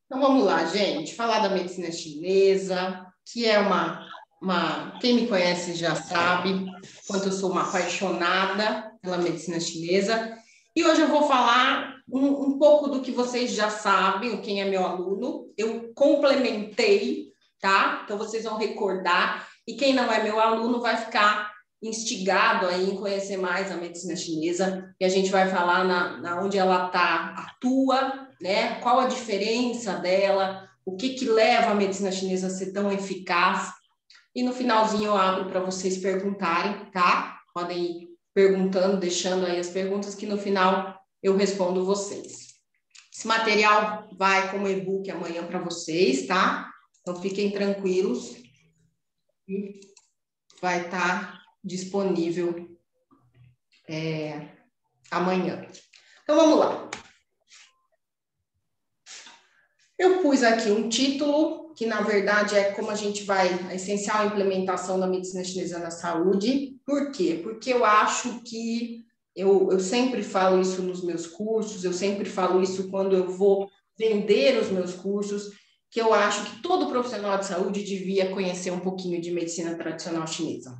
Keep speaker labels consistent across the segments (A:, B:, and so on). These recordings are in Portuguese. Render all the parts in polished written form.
A: Então vamos lá, gente, falar da medicina chinesa, que é quem me conhece já sabe quanto eu sou uma apaixonada pela medicina chinesa. E hoje eu vou falar um pouco do que vocês já sabem, quem é meu aluno. Eu complementei, tá? Então vocês vão recordar. E quem não é meu aluno vai ficar instigado aí em conhecer mais a medicina chinesa. E a gente vai falar na onde ela atua, né? Qual a diferença dela, o que leva a medicina chinesa a ser tão eficaz. E no finalzinho eu abro para vocês perguntarem, tá? Podem ir perguntando, deixando aí as perguntas, que no final eu respondo vocês. Esse material vai como e-book amanhã para vocês, tá? Então fiquem tranquilos e vai estar disponível amanhã. Então vamos lá. Eu pus aqui um título, que na verdade é como a gente vai, a essencial implementação da medicina chinesa na saúde. Por quê? Porque eu acho que, eu sempre falo isso nos meus cursos, eu sempre falo isso quando eu vou vender os meus cursos, que eu acho que todo profissional de saúde devia conhecer um pouquinho de medicina tradicional chinesa.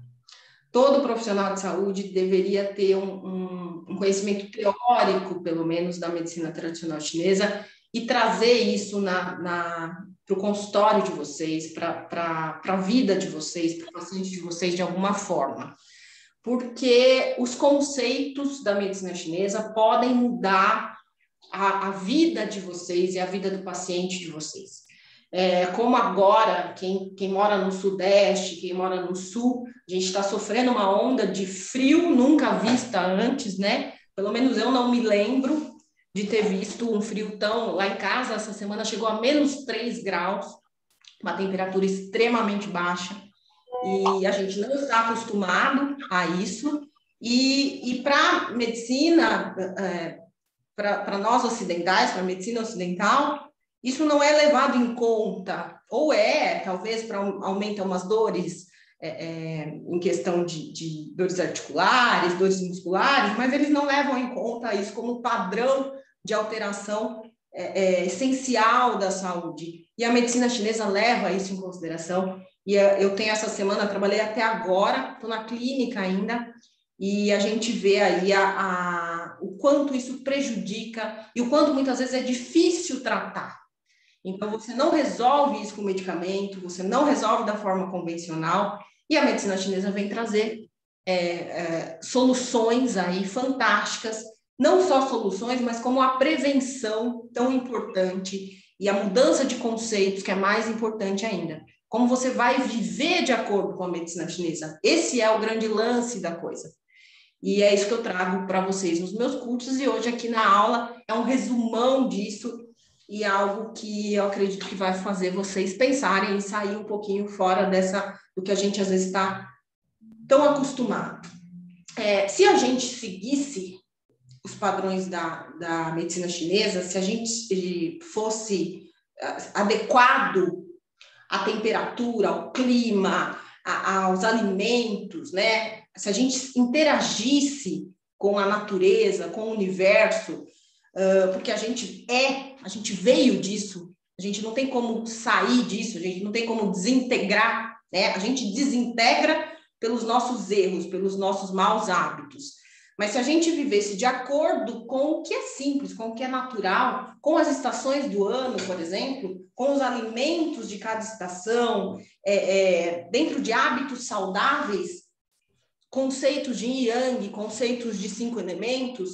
A: Todo profissional de saúde deveria ter um conhecimento teórico, pelo menos, da medicina tradicional chinesa e trazer isso para o consultório de vocês, para a vida de vocês, para o paciente de vocês de alguma forma. Porque os conceitos da medicina chinesa podem mudar a vida de vocês e a vida do paciente de vocês. Como agora, quem mora no Sudeste, quem mora no Sul, a gente está sofrendo uma onda de frio nunca vista antes, né? Pelo menos eu não me lembro de ter visto um frio tão... Lá em casa, essa semana chegou a menos 3 graus, uma temperatura extremamente baixa, e a gente não está acostumado a isso. E para medicina, para nós ocidentais, para a medicina ocidental, isso não é levado em conta, ou talvez, para aumentar umas dores em questão de dores articulares, dores musculares, mas eles não levam em conta isso como padrão de alteração essencial da saúde. E a medicina chinesa leva isso em consideração. E eu tenho essa semana, trabalhei até agora, estou na clínica ainda, e a gente vê aí o quanto isso prejudica e o quanto muitas vezes é difícil tratar. Então, você não resolve isso com medicamento, você não resolve da forma convencional, e a medicina chinesa vem trazer soluções aí fantásticas, não só soluções, mas como a prevenção tão importante e a mudança de conceitos, que é mais importante ainda. Como você vai viver de acordo com a medicina chinesa. Esse é o grande lance da coisa. E é isso que eu trago para vocês nos meus cursos, e hoje aqui na aula é um resumão disso, e algo que eu acredito que vai fazer vocês pensarem e sair um pouquinho fora do que a gente às vezes está tão acostumado. Se a gente seguisse os padrões da medicina chinesa, se a gente fosse adequado à temperatura, ao clima, aos alimentos, né? Se a gente interagisse com a natureza, com o universo, porque a gente veio disso, a gente não tem como sair disso, a gente não tem como desintegrar, né? A gente desintegra pelos nossos erros, pelos nossos maus hábitos. Mas se a gente vivesse de acordo com o que é simples, com o que é natural, com as estações do ano, por exemplo, com os alimentos de cada estação, dentro de hábitos saudáveis, conceitos de yin yang, conceitos de 5 elementos,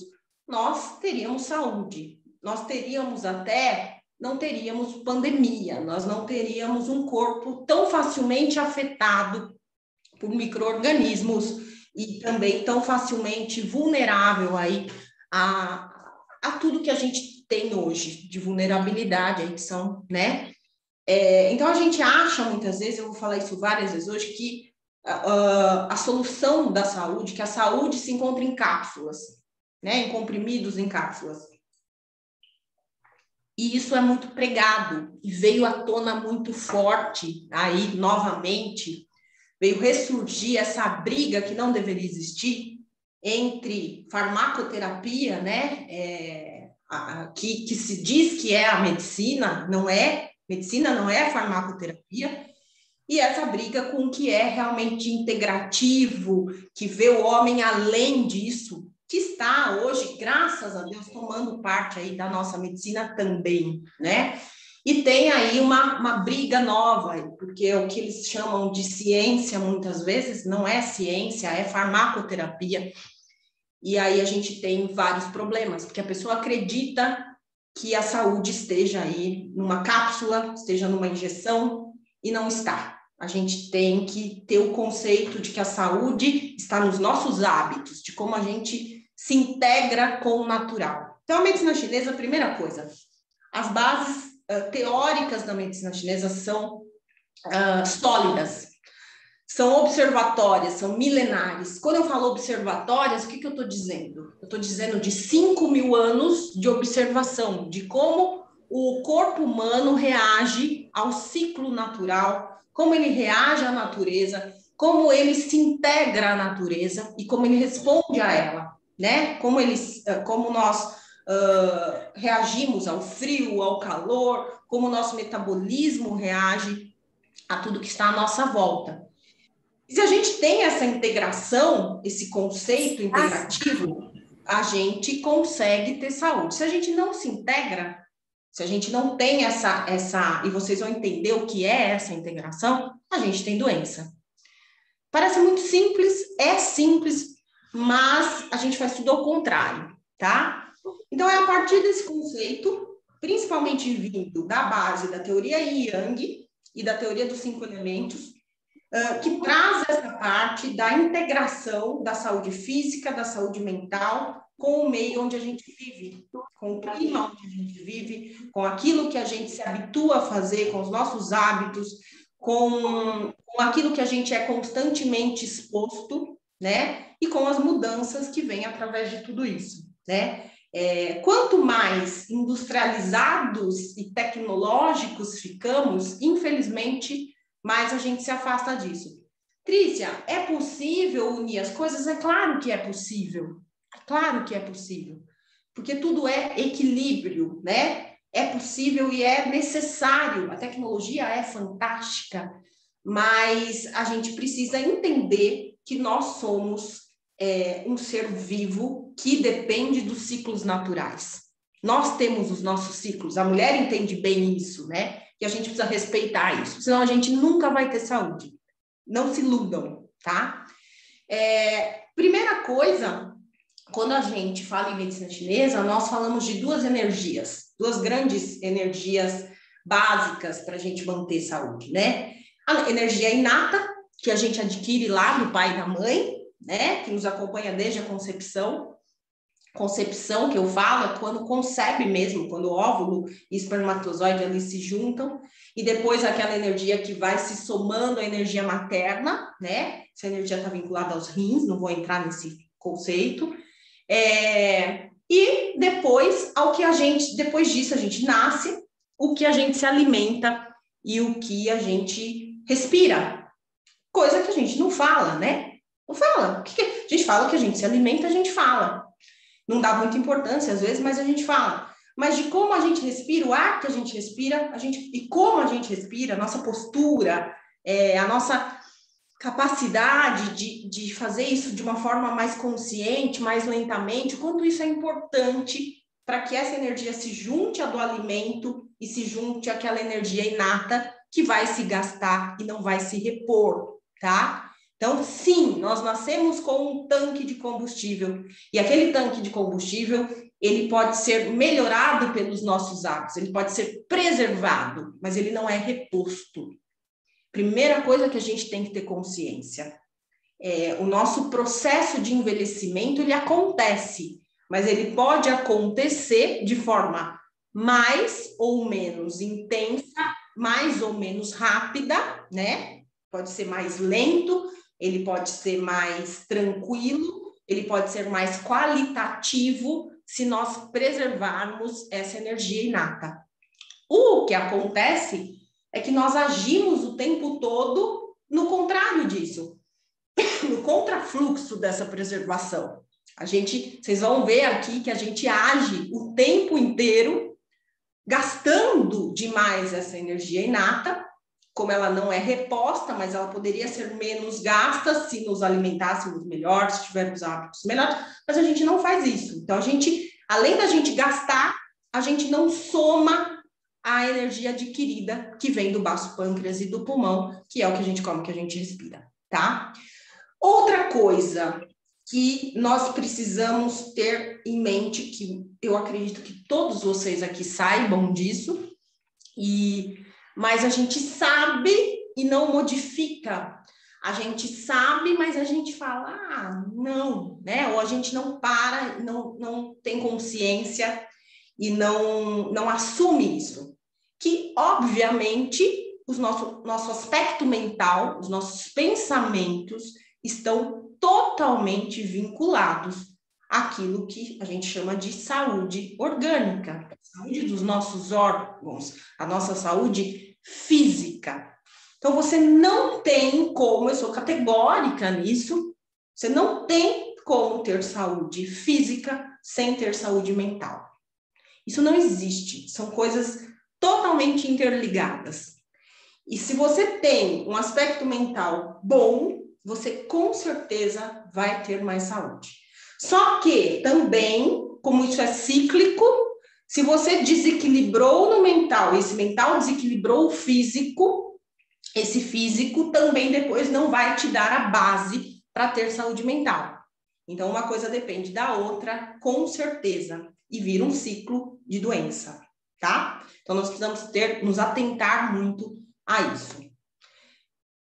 A: nós teríamos saúde. Nós teríamos não teríamos pandemia, nós não teríamos um corpo tão facilmente afetado por micro-organismos e também tão facilmente vulnerável aí a tudo que a gente tem hoje de vulnerabilidade, aí que são, né? Então a gente acha muitas vezes, eu vou falar isso várias vezes hoje, que a solução da saúde, que a saúde se encontra em cápsulas, né? Em comprimidos, em cápsulas. E isso é muito pregado e veio à tona muito forte aí novamente, veio ressurgir essa briga que não deveria existir entre farmacoterapia, né, que se diz que é a medicina, não é, medicina não é farmacoterapia, e essa briga com o que é realmente integrativo, que vê o homem além disso, que está hoje, graças a Deus, tomando parte aí da nossa medicina também, né? E tem aí uma briga nova, porque o que eles chamam de ciência, muitas vezes, não é ciência, é farmacoterapia. E aí a gente tem vários problemas, porque a pessoa acredita que a saúde esteja aí numa cápsula, esteja numa injeção, e não está. A gente tem que ter o conceito de que a saúde está nos nossos hábitos, de como a gente se integra com o natural. Então, a medicina chinesa, a primeira coisa, as bases teóricas da medicina chinesa são sólidas, são observatórias, são milenares. Quando eu falo observatórias, o que eu estou dizendo? Eu estou dizendo de 5.000 anos de observação, de como o corpo humano reage ao ciclo natural, como ele reage à natureza, como ele se integra à natureza e como ele responde a ela, né? Como nós reagimos ao frio, ao calor, como o nosso metabolismo reage a tudo que está à nossa volta. Se a gente tem essa integração, esse conceito integrativo, a gente consegue ter saúde. Se a gente não se integra, se a gente não tem e vocês vão entender o que é essa integração, a gente tem doença. Parece muito simples, é simples, mas a gente faz tudo ao contrário, tá? Então, é a partir desse conceito, principalmente vindo da base da teoria Yang e da teoria dos 5 elementos, que traz essa parte da integração da saúde física, da saúde mental, com o meio onde a gente vive, com o clima onde a gente vive, com aquilo que a gente se habitua a fazer, com os nossos hábitos, com aquilo que a gente é constantemente exposto, né? E com as mudanças que vêm através de tudo isso, né? Quanto mais industrializados e tecnológicos ficamos, infelizmente, mais a gente se afasta disso. Trícia, é possível unir as coisas? É claro que é possível. É claro que é possível. Porque tudo é equilíbrio, né? É possível e é necessário. A tecnologia é fantástica, mas a gente precisa entender que nós somos um ser vivo que depende dos ciclos naturais. Nós temos os nossos ciclos. A mulher entende bem isso, né? Que a gente precisa respeitar isso, senão a gente nunca vai ter saúde. Não se iludam, tá? Primeira coisa, quando a gente fala em medicina chinesa, nós falamos de duas energias, duas grandes energias básicas para a gente manter saúde, né? A energia inata, que a gente adquire lá do pai e da mãe, né? Que nos acompanha desde a concepção. Concepção, que eu falo, é quando concebe mesmo, quando o óvulo e espermatozoide ali se juntam, e depois aquela energia que vai se somando à energia materna, né? Essa energia está vinculada aos rins, não vou entrar nesse conceito. E depois, depois disso, a gente nasce, o que a gente se alimenta e o que a gente respira. Coisa que a gente não fala, né? Não fala. A gente fala que a gente se alimenta, a gente fala. Não dá muita importância às vezes, mas a gente fala. Mas de como a gente respira, o ar que a gente respira, e como a gente respira, a nossa postura, a nossa capacidade de fazer isso de uma forma mais consciente, mais lentamente, o quanto isso é importante para que essa energia se junte à do alimento e se junte àquela energia inata que vai se gastar e não vai se repor, tá? Então, sim, nós nascemos com um tanque de combustível, e aquele tanque de combustível, ele pode ser melhorado pelos nossos hábitos, ele pode ser preservado, mas ele não é reposto. Primeira coisa que a gente tem que ter consciência, o nosso processo de envelhecimento, ele acontece, mas ele pode acontecer de forma mais ou menos intensa, mais ou menos rápida, né? Pode ser mais lento, ele pode ser mais tranquilo, ele pode ser mais qualitativo se nós preservarmos essa energia inata. O que acontece é que nós agimos o tempo todo no contrário disso, no contrafluxo dessa preservação. Vocês vão ver aqui que a gente age o tempo inteiro gastando demais essa energia inata, como ela não é reposta, mas ela poderia ser menos gasta se nos alimentássemos melhor, se tivermos hábitos melhores, mas a gente não faz isso. Então, além da gente gastar, a gente não soma a energia adquirida que vem do baço pâncreas e do pulmão, que é o que a gente come, que a gente respira, tá? Outra coisa que nós precisamos ter em mente, que eu acredito que todos vocês aqui saibam disso, mas a gente sabe e não modifica. A gente sabe, mas a gente fala, não, né? Ou a gente não para, não tem consciência e não assume isso. Que, obviamente, nosso aspecto mental, os nossos pensamentos estão totalmente vinculados àquilo que a gente chama de saúde orgânica, a saúde dos nossos órgãos, a nossa saúde física. Então, você não tem como, eu sou categórica nisso, você não tem como ter saúde física sem ter saúde mental. Isso não existe, são coisas totalmente interligadas. E se você tem um aspecto mental bom, você com certeza vai ter mais saúde. Só que também, como isso é cíclico, se você desequilibrou no mental, esse mental desequilibrou o físico, esse físico também depois não vai te dar a base para ter saúde mental. Então, uma coisa depende da outra, com certeza, e vira um ciclo de doença, tá? Então, nós precisamos nos atentar muito a isso.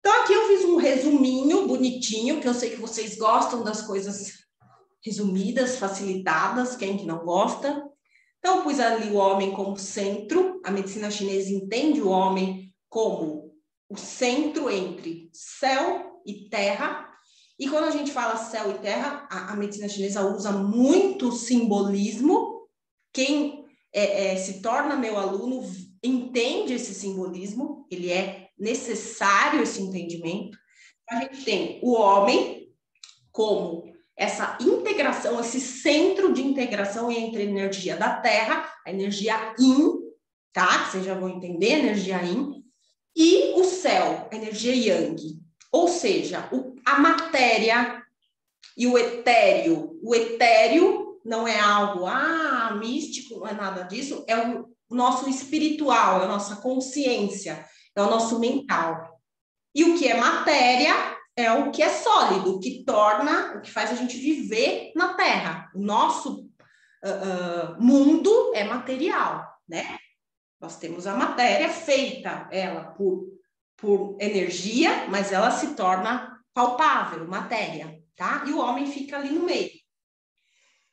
A: Então, aqui eu fiz um resuminho bonitinho, que eu sei que vocês gostam das coisas resumidas, facilitadas, quem que não gosta. Então, eu pus ali o homem como centro, a medicina chinesa entende o homem como o centro entre céu e terra. E quando a gente fala céu e terra, a medicina chinesa usa muito simbolismo. Quem se torna meu aluno entende esse simbolismo, ele é necessário esse entendimento. A gente tem o homem como essa integração, esse centro de integração entre a energia da Terra, a energia Yin, tá? Que vocês já vão entender, a energia Yin, e o céu, a energia Yang. Ou seja, a matéria e o etéreo. O etéreo não é algo místico, não é nada disso, é o nosso espiritual, é a nossa consciência, é o nosso mental. E o que é matéria é o que é sólido, o que faz a gente viver na Terra. O nosso mundo é material, né? Nós temos a matéria feita, ela por energia, mas ela se torna palpável, matéria, tá? E o homem fica ali no meio.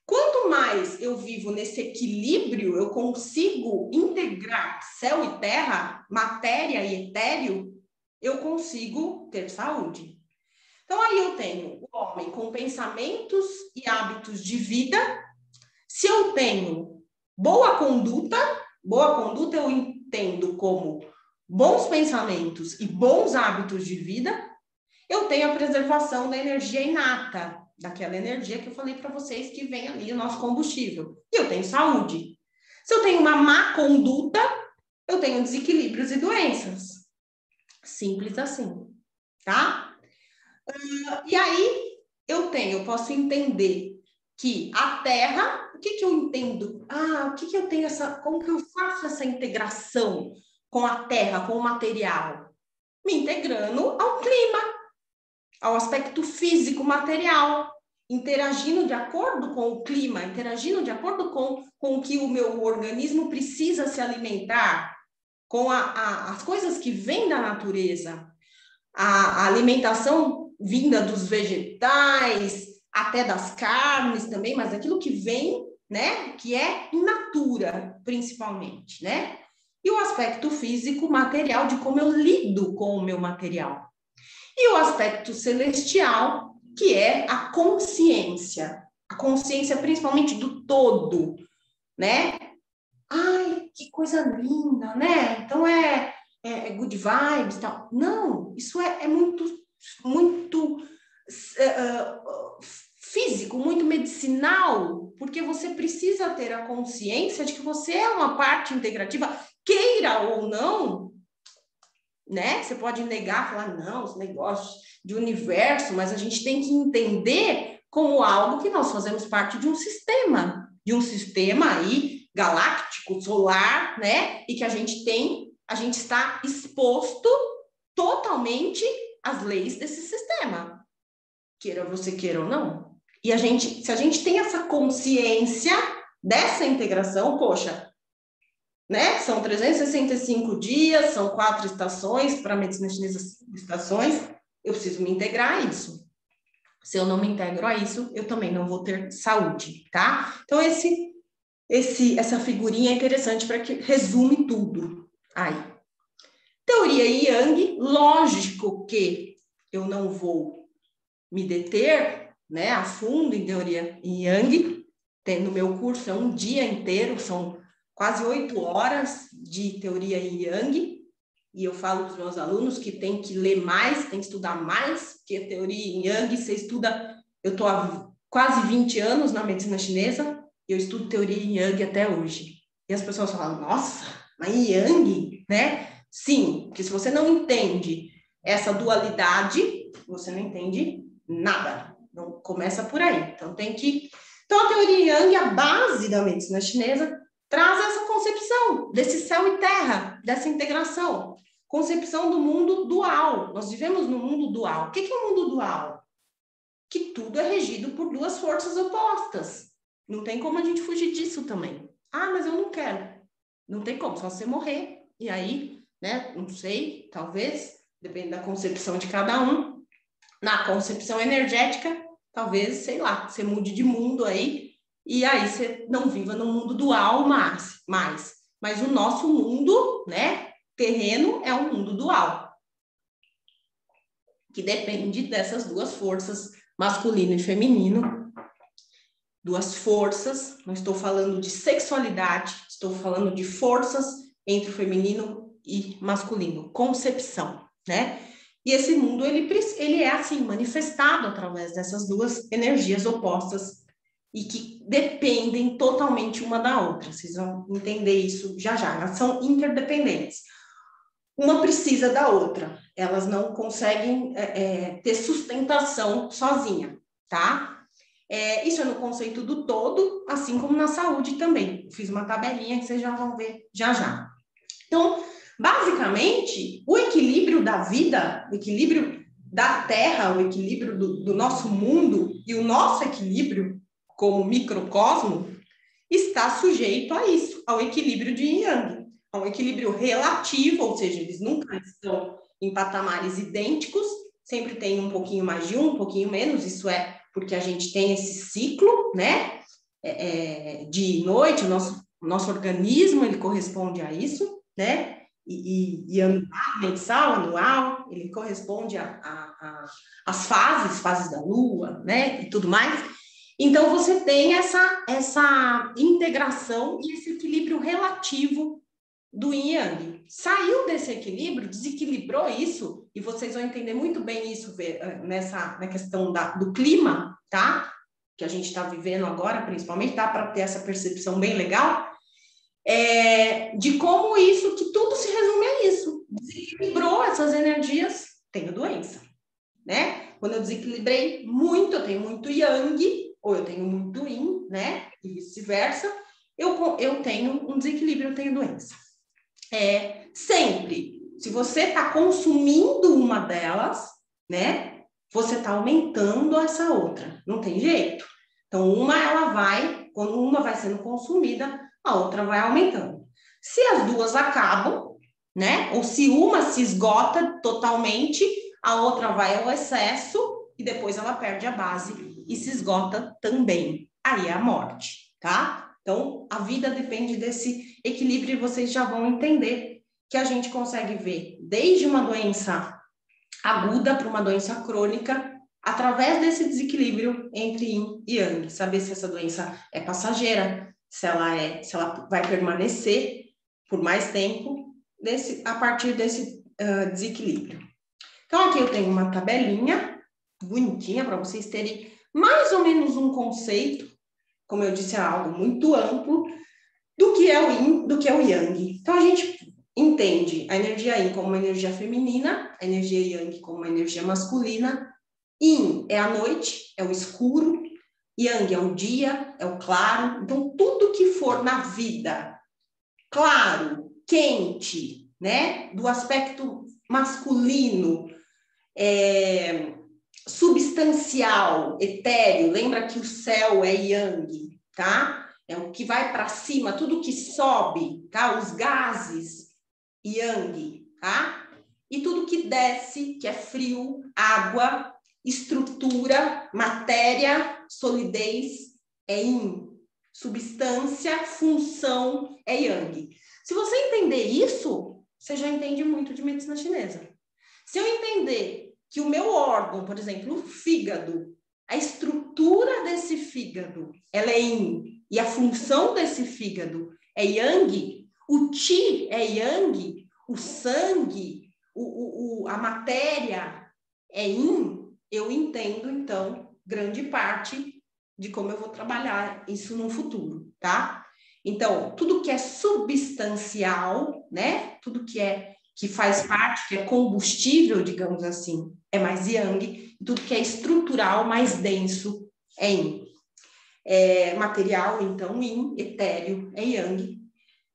A: Quanto mais eu vivo nesse equilíbrio, eu consigo integrar céu e terra, matéria e etéreo, eu consigo ter saúde. Então, aí eu tenho o homem com pensamentos e hábitos de vida. Se eu tenho boa conduta eu entendo como bons pensamentos e bons hábitos de vida, eu tenho a preservação da energia inata, daquela energia que eu falei para vocês que vem ali, o nosso combustível. E eu tenho saúde. Se eu tenho uma má conduta, eu tenho desequilíbrios e doenças. Simples assim, tá? E aí eu posso entender que a Terra, o que eu entendo? Como que eu faço essa integração com a Terra, com o material? Me integrando ao clima, ao aspecto físico, material, interagindo de acordo com o clima, interagindo de acordo com o que o meu organismo precisa se alimentar, com as coisas que vêm da natureza, a alimentação vinda dos vegetais, até das carnes também, mas aquilo que vem, né, que é in natura, principalmente, né? E o aspecto físico, material, de como eu lido com o meu material. E o aspecto celestial, que é a consciência principalmente do todo, né? Ai, que coisa linda, né? Então é good vibes e tal. Não, isso é muito físico, muito medicinal, porque você precisa ter a consciência de que você é uma parte integrativa, queira ou não, né? Você pode negar, falar, não, os negócios de universo, mas a gente tem que entender como algo que nós fazemos parte de um sistema aí galáctico, solar, né? E que a gente está exposto totalmente às leis desse sistema, queira você queira ou não. E se a gente tem essa consciência dessa integração, poxa, né? São 365 dias, são 4 estações, para a medicina chinesa, 5 estações, eu preciso me integrar a isso. Se eu não me integro a isso, eu também não vou ter saúde, tá? Então, essa figurinha é interessante para que resume tudo. Aí, teoria Yang, lógico que eu não vou me deter, né, a fundo em teoria Yang. No meu curso é um dia inteiro, são quase 8 horas de teoria Yang, e eu falo para os meus alunos que tem que ler mais, tem que estudar mais, porque teoria Yang, você estuda, eu estou há quase 20 anos na medicina chinesa, e eu estudo teoria Yang até hoje. E as pessoas falam, nossa, mas Yang, né? Sim, porque se você não entende essa dualidade, você não entende nada. Não começa por aí. Então, a teoria Yang, a base da medicina chinesa, traz essa concepção desse céu e terra, dessa integração. Concepção do mundo dual. Nós vivemos no mundo dual. O que é o mundo dual? Que tudo é regido por duas forças opostas. Não tem como a gente fugir disso também. Ah, mas eu não quero. Não tem como, só você morrer. E aí, né, não sei, talvez, depende da concepção de cada um. Na concepção energética, talvez, sei lá, você mude de mundo aí, e aí você não viva no mundo dual mais. Mas o nosso mundo, né, terreno, é um mundo dual, que depende dessas duas forças, masculino e feminino. Duas forças, não estou falando de sexualidade, estou falando de forças entre o feminino e masculino, concepção, né? E esse mundo, ele é assim, manifestado através dessas duas energias opostas e que dependem totalmente uma da outra. Vocês vão entender isso já já. Elas são interdependentes. Uma precisa da outra. Elas não conseguem ter sustentação sozinha, tá? Isso é no conceito do todo, assim como na saúde também. Eu fiz uma tabelinha que vocês já vão ver já já. Então, basicamente, o equilíbrio da vida, o equilíbrio da Terra, o equilíbrio do nosso mundo e o nosso equilíbrio como microcosmo está sujeito a isso, ao equilíbrio de Yin Yang, ao equilíbrio relativo, ou seja, eles nunca estão em patamares idênticos, sempre tem um pouquinho mais de um pouquinho menos, isso é porque a gente tem esse ciclo, né, de noite, o nosso organismo, ele corresponde a isso, né, e anual, mensal, anual, ele corresponde às fases da lua, né, e tudo mais. Então, você tem essa integração e esse equilíbrio relativo do Yin Yang. Saiu desse equilíbrio, desequilibrou isso, e vocês vão entender muito bem isso na questão do clima, tá? Que a gente está vivendo agora, principalmente, dá para ter essa percepção bem legal, de como isso, que tudo se resume a isso. Desequilibrou essas energias, tenho doença, né? Quando eu desequilibrei muito, eu tenho muito Yang, ou eu tenho muito Yin, né? E vice-versa, eu tenho um desequilíbrio, eu tenho doença. Sempre, se você está consumindo uma delas, né? Você está aumentando essa outra, não tem jeito. Então, quando uma vai sendo consumida, a outra vai aumentando. Se as duas acabam, né? Ou se uma se esgota totalmente, a outra vai ao excesso e depois ela perde a base e se esgota também. Aí é a morte, tá? Então, a vida depende desse equilíbrio e vocês já vão entender que a gente consegue ver desde uma doença aguda para uma doença crônica através desse desequilíbrio entre Yin e Yang. Saber se essa doença é passageira, se ela vai permanecer por mais tempo a partir desse desequilíbrio. Então, aqui eu tenho uma tabelinha bonitinha para vocês terem mais ou menos um conceito, como eu disse, é algo muito amplo, do que é o yin, do que é o yang. Então, a gente entende a energia yin como uma energia feminina, a energia yang como uma energia masculina. Yin é a noite, é o escuro, yang é o dia, é o claro. Então, tudo que for na vida claro, quente, né, do aspecto masculino, substancial, etéreo, lembra que o céu é yang, tá? É o que vai para cima, tudo que sobe, tá? Os gases, yang, tá? E tudo que desce, que é frio, água, estrutura, matéria, solidez, é yin. Substância, função, é yang. Se você entender isso, você já entende muito de medicina chinesa. Se eu entender que o meu órgão, por exemplo, o fígado, a estrutura desse fígado, ela é yin, e a função desse fígado é yang, o qi é yang, o sangue, a matéria é yin, eu entendo, então, grande parte de como eu vou trabalhar isso no futuro, tá? Então, tudo que é substancial, né? Tudo que faz parte, que é combustível, digamos assim, é mais yang, tudo que é estrutural, mais denso, é yin. Material, então, yin, etéreo, é yang.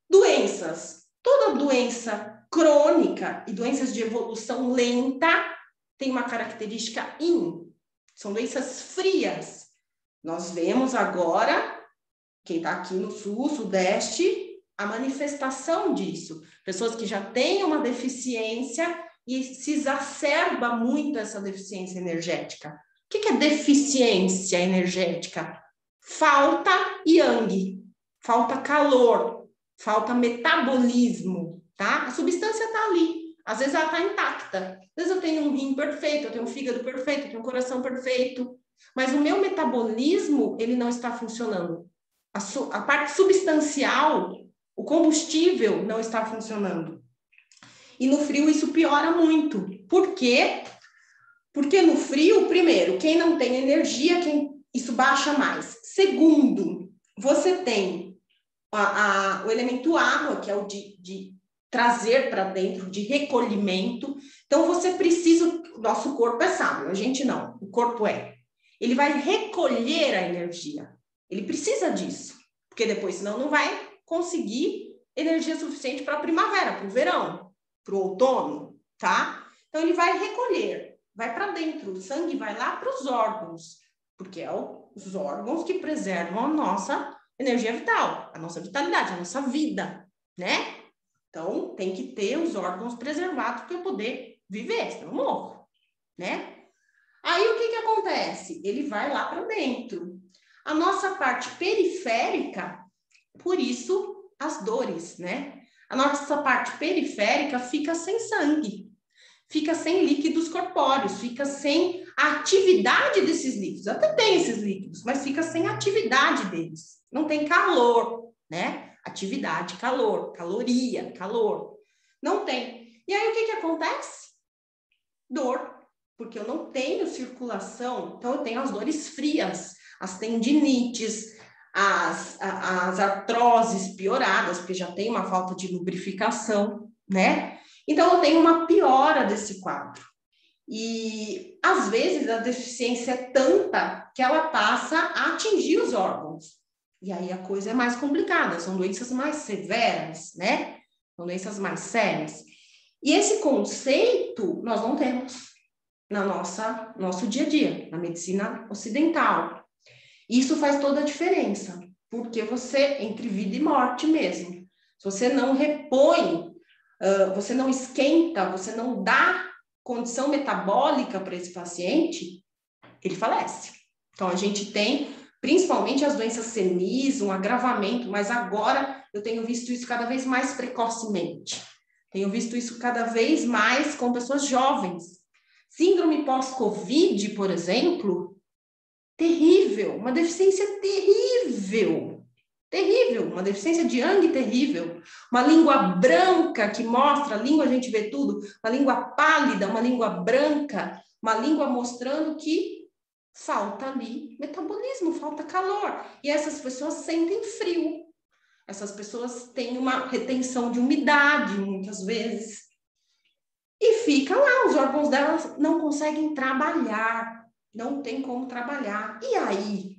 A: Doenças. Toda doença crônica e doenças de evolução lenta tem uma característica yin. São doenças frias. Nós vemos agora, quem está aqui no sul, sudeste, a manifestação disso. Pessoas que já têm uma deficiência e se exacerba muito essa deficiência energética. O que é deficiência energética? Falta yang, falta calor, falta metabolismo, tá? A substância está ali. Às vezes ela está intacta. Às vezes eu tenho um rim perfeito, eu tenho um fígado perfeito, eu tenho um coração perfeito, mas o meu metabolismo, ele não está funcionando. A parte substancial, o combustível não está funcionando. E no frio isso piora muito. Por quê? Porque no frio, primeiro, quem não tem energia, isso baixa mais. Segundo, você tem o elemento água, que é o de trazer para dentro, de recolhimento. Então, você precisa... Nosso corpo é sábio, a gente não. O corpo é. Ele vai recolher a energia. Ele precisa disso. Porque depois, senão, não vai conseguir energia suficiente para a primavera, para o verão, para o outono, tá? Então, ele vai recolher, vai para dentro. O sangue vai lá para os órgãos, porque é os órgãos que preservam a nossa energia vital, a nossa vitalidade, a nossa vida, né? Então, tem que ter os órgãos preservados para eu poder viver, senão eu morro, né? Aí, o que acontece? Ele vai lá para dentro. A nossa parte periférica, por isso, as dores, né? A nossa parte periférica fica sem sangue, fica sem líquidos corpóreos, fica sem a atividade desses líquidos. Até tem esses líquidos, mas fica sem a atividade deles. Não tem calor, né? Atividade, calor, caloria, calor. Não tem. E aí, o que acontece? Dor. Porque eu não tenho circulação, então eu tenho as dores frias, as tendinites, as artroses pioradas, porque já tem uma falta de lubrificação, né? Então eu tenho uma piora desse quadro. E às vezes a deficiência é tanta que ela passa a atingir os órgãos. E aí a coisa é mais complicada, são doenças mais severas, né? São doenças mais sérias. E esse conceito nós não temos no nosso dia a dia, na medicina ocidental. Isso faz toda a diferença, porque você, entre vida e morte mesmo, se você não repõe, você não esquenta, você não dá condição metabólica para esse paciente, ele falece. Então, a gente tem, principalmente as doenças senis, um agravamento, mas agora eu tenho visto isso cada vez mais precocemente. Tenho visto isso cada vez mais com pessoas jovens. Síndrome pós-Covid, por exemplo, terrível, uma deficiência terrível, terrível, uma deficiência de yang terrível, uma língua branca que mostra, a língua a gente vê tudo, uma língua pálida, uma língua branca, uma língua mostrando que falta ali metabolismo, falta calor. E essas pessoas sentem frio. Essas pessoas têm uma retenção de umidade, muitas vezes. E fica lá, os órgãos delas não conseguem trabalhar, não tem como trabalhar. E aí,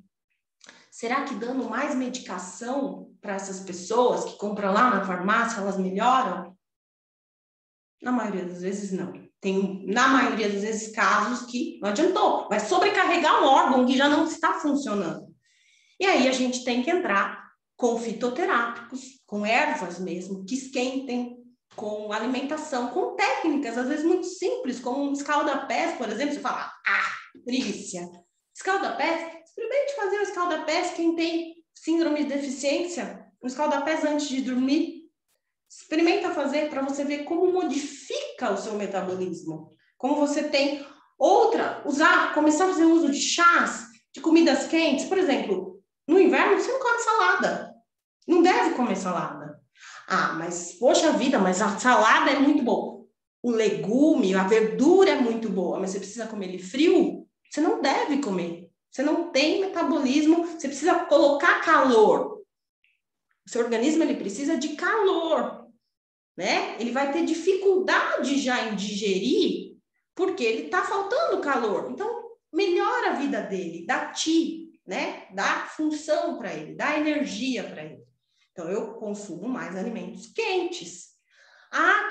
A: será que dando mais medicação para essas pessoas que compram lá na farmácia, elas melhoram? Na maioria das vezes, não. Tem, na maioria das vezes, casos que não adiantou, vai sobrecarregar um órgão que já não está funcionando. E aí a gente tem que entrar com fitoterápicos, com ervas mesmo, que esquentem, com alimentação, com técnicas, às vezes muito simples, como um escaldapés, por exemplo, você fala, delícia. Escaldapés, experimente fazer o escaldapés, quem tem síndrome de deficiência, um escaldapés antes de dormir, experimenta fazer para você ver como modifica o seu metabolismo, como você tem começar a fazer uso de chás, de comidas quentes, por exemplo, no inverno você não come salada, não deve comer salada. Mas poxa vida, mas a salada é muito boa. O legume, a verdura é muito boa, mas você precisa comer ele frio? Você não deve comer. Você não tem metabolismo, você precisa colocar calor. O seu organismo ele precisa de calor, né? Ele vai ter dificuldade já em digerir, porque ele está faltando calor. Então, melhora a vida dele, dá né? Dá função para ele, dá energia para ele. Então, eu consumo mais alimentos quentes.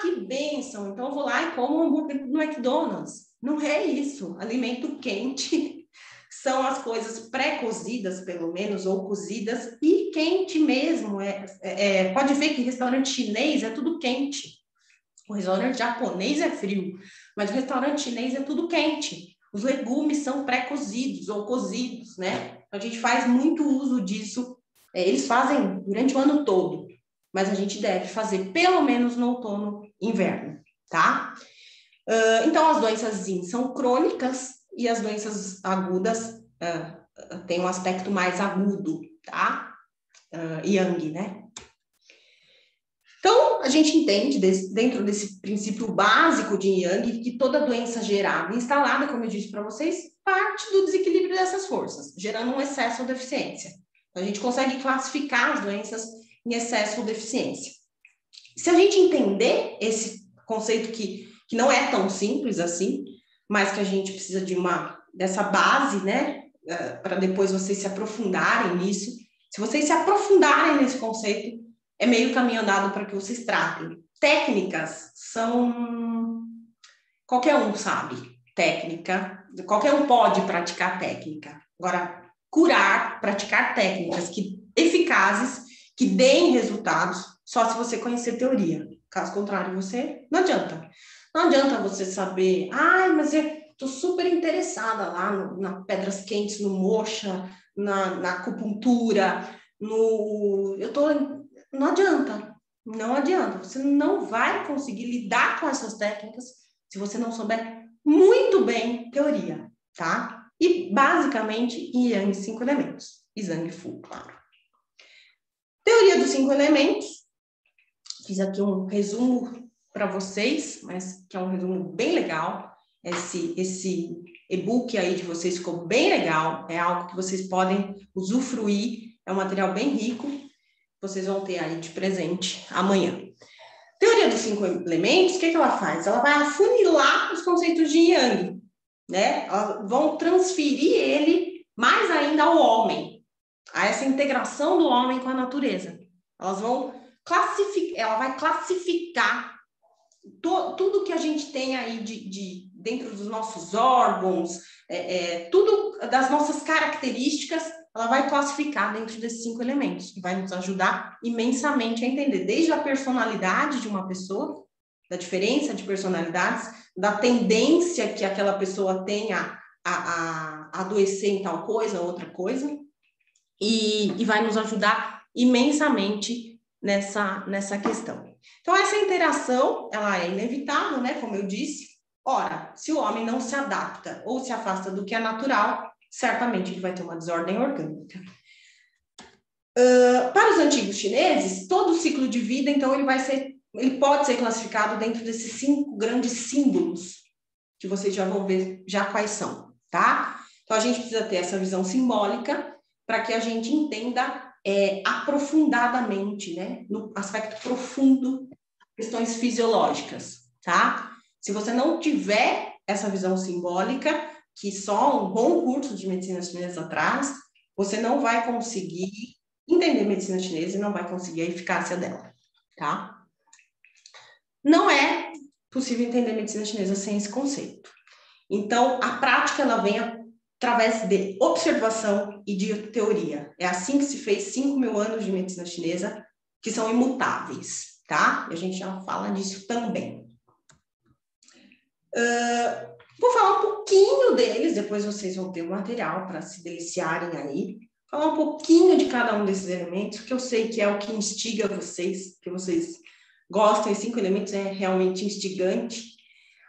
A: Que bênção! Então, eu vou lá e como um hambúrguer no McDonald's. Não é isso. Alimento quente são as coisas pré-cozidas, pelo menos, ou cozidas, e quente mesmo. Pode ver que restaurante chinês é tudo quente. O restaurante japonês é frio, mas o restaurante chinês é tudo quente. Os legumes são pré-cozidos ou cozidos, né? A gente faz muito uso disso. Eles fazem durante o ano todo, mas a gente deve fazer pelo menos no outono e inverno, tá? Então, as doenças Yin são crônicas e as doenças agudas têm um aspecto mais agudo, tá? Yang, né? Então, a gente entende, dentro desse princípio básico de Yang, que toda doença gerada e instalada, como eu disse para vocês, parte do desequilíbrio dessas forças, gerando um excesso ou deficiência. Então, a gente consegue classificar as doenças em excesso ou deficiência. Se a gente entender esse conceito que não é tão simples assim, mas que a gente precisa dessa base, né, para depois vocês se aprofundarem nisso. Se vocês se aprofundarem nesse conceito, é meio caminho andado para que vocês tratem. Técnicas são... Qualquer um sabe técnica, qualquer um pode praticar técnica. Agora, praticar técnicas eficazes, que deem resultados, só se você conhecer teoria. Caso contrário, você não adianta. Não adianta você saber, mas eu estou super interessada lá nas pedras quentes, no moxa, na acupuntura, não adianta. Não adianta. Você não vai conseguir lidar com essas técnicas se você não souber muito bem teoria, tá? E, basicamente, Yang 5 elementos. E Zhang Fu, claro. Teoria dos 5 elementos. Fiz aqui um resumo para vocês, mas que é um resumo bem legal. Esse e-book aí de vocês ficou bem legal. É algo que vocês podem usufruir. É um material bem rico. Vocês vão ter aí de presente amanhã. Teoria dos 5 elementos, o que ela faz? Ela vai afunilar os conceitos de Yang, né? Elas vão transferir ele mais ainda ao homem, a essa integração do homem com a natureza. Elas vão ela vai classificar tudo que a gente tem aí dentro dos nossos órgãos, tudo das nossas características, ela vai classificar dentro desses 5 elementos, que vai nos ajudar imensamente a entender desde a personalidade de uma pessoa, da diferença de personalidades, da tendência que aquela pessoa tenha a adoecer em tal coisa, outra coisa, e vai nos ajudar imensamente nessa questão. Então, essa interação, ela é inevitável, né? Como eu disse. Ora, se o homem não se adapta ou se afasta do que é natural, certamente ele vai ter uma desordem orgânica. Para os antigos chineses, todo o ciclo de vida, então, ele pode ser classificado dentro desses 5 grandes símbolos, que vocês já vão ver já quais são, tá? Então, a gente precisa ter essa visão simbólica para que a gente entenda aprofundadamente, né, no aspecto profundo, questões fisiológicas, tá? Se você não tiver essa visão simbólica, que só um bom curso de medicina chinesa traz, você não vai conseguir entender medicina chinesa e não vai conseguir a eficácia dela, tá? Não é possível entender medicina chinesa sem esse conceito. Então, a prática, ela vem através de observação e de teoria. É assim que se fez 5.000 anos de medicina chinesa, que são imutáveis, tá? E a gente já fala disso também. Vou falar um pouquinho deles, depois vocês vão ter o material para se deliciarem aí. Falar um pouquinho de cada um desses elementos, que eu sei que é o que instiga vocês, que vocês gostam, e 5 elementos é realmente instigante.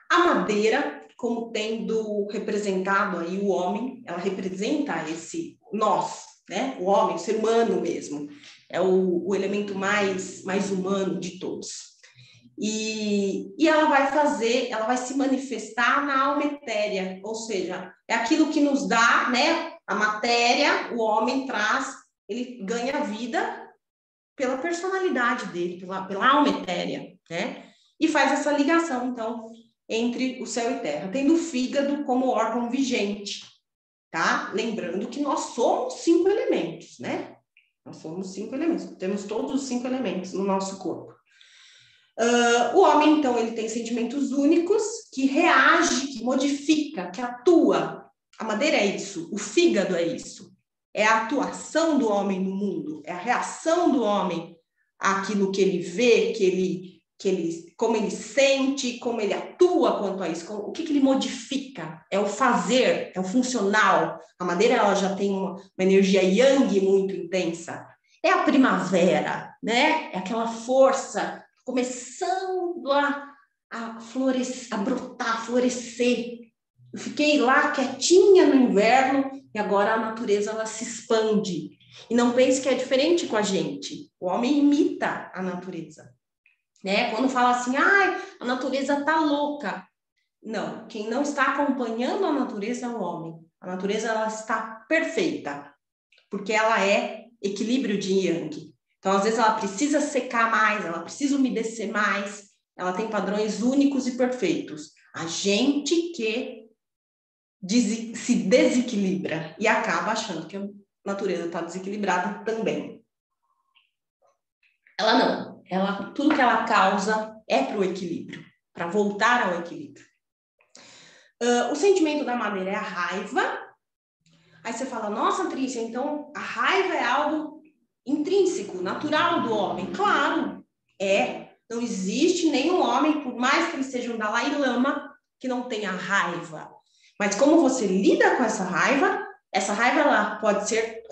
A: A madeira, como tendo representado aí o homem, ela representa esse nós, né? O homem, o ser humano mesmo. É o elemento mais humano de todos. E ela vai se manifestar na alma etérea, ou seja, é aquilo que nos dá, né? A matéria, o homem traz, ele ganha vida pela personalidade dele, pela alma etérea, né? E faz essa ligação, então, entre o céu e terra, tendo o fígado como órgão vigente, tá? Lembrando que nós somos 5 elementos, né? Nós somos 5 elementos, temos todos os 5 elementos no nosso corpo. O homem, então, ele tem sentimentos únicos, que reage, que modifica, que atua. A madeira é isso, o fígado é isso. É a atuação do homem no mundo, é a reação do homem àquilo que ele vê, como ele sente, como ele atua quanto a isso, o que ele modifica, é o fazer, é o funcional. A madeira, ela já tem uma energia yang muito intensa. É a primavera, né? É aquela força começando a florescer, a brotar, a florescer. Eu fiquei lá quietinha no inverno e agora a natureza ela se expande. E não pense que é diferente com a gente. O homem imita a natureza, né? Quando fala assim, a natureza tá louca. Não, quem não está acompanhando a natureza é o homem. A natureza ela está perfeita, porque ela é equilíbrio de yang. Então, às vezes, ela precisa secar mais, ela precisa umedecer mais, ela tem padrões únicos e perfeitos. A gente que se desequilibra e acaba achando que a natureza está desequilibrada também. Ela não. Tudo que ela causa é para o equilíbrio, para voltar ao equilíbrio. O sentimento da madeira é a raiva. Aí você fala, nossa, Trícia, então a raiva é algo intrínseco, natural do homem. Claro, não existe nenhum homem, por mais que ele seja um Dalai Lama, que não tenha raiva. Mas como você lida com essa raiva ela pode ser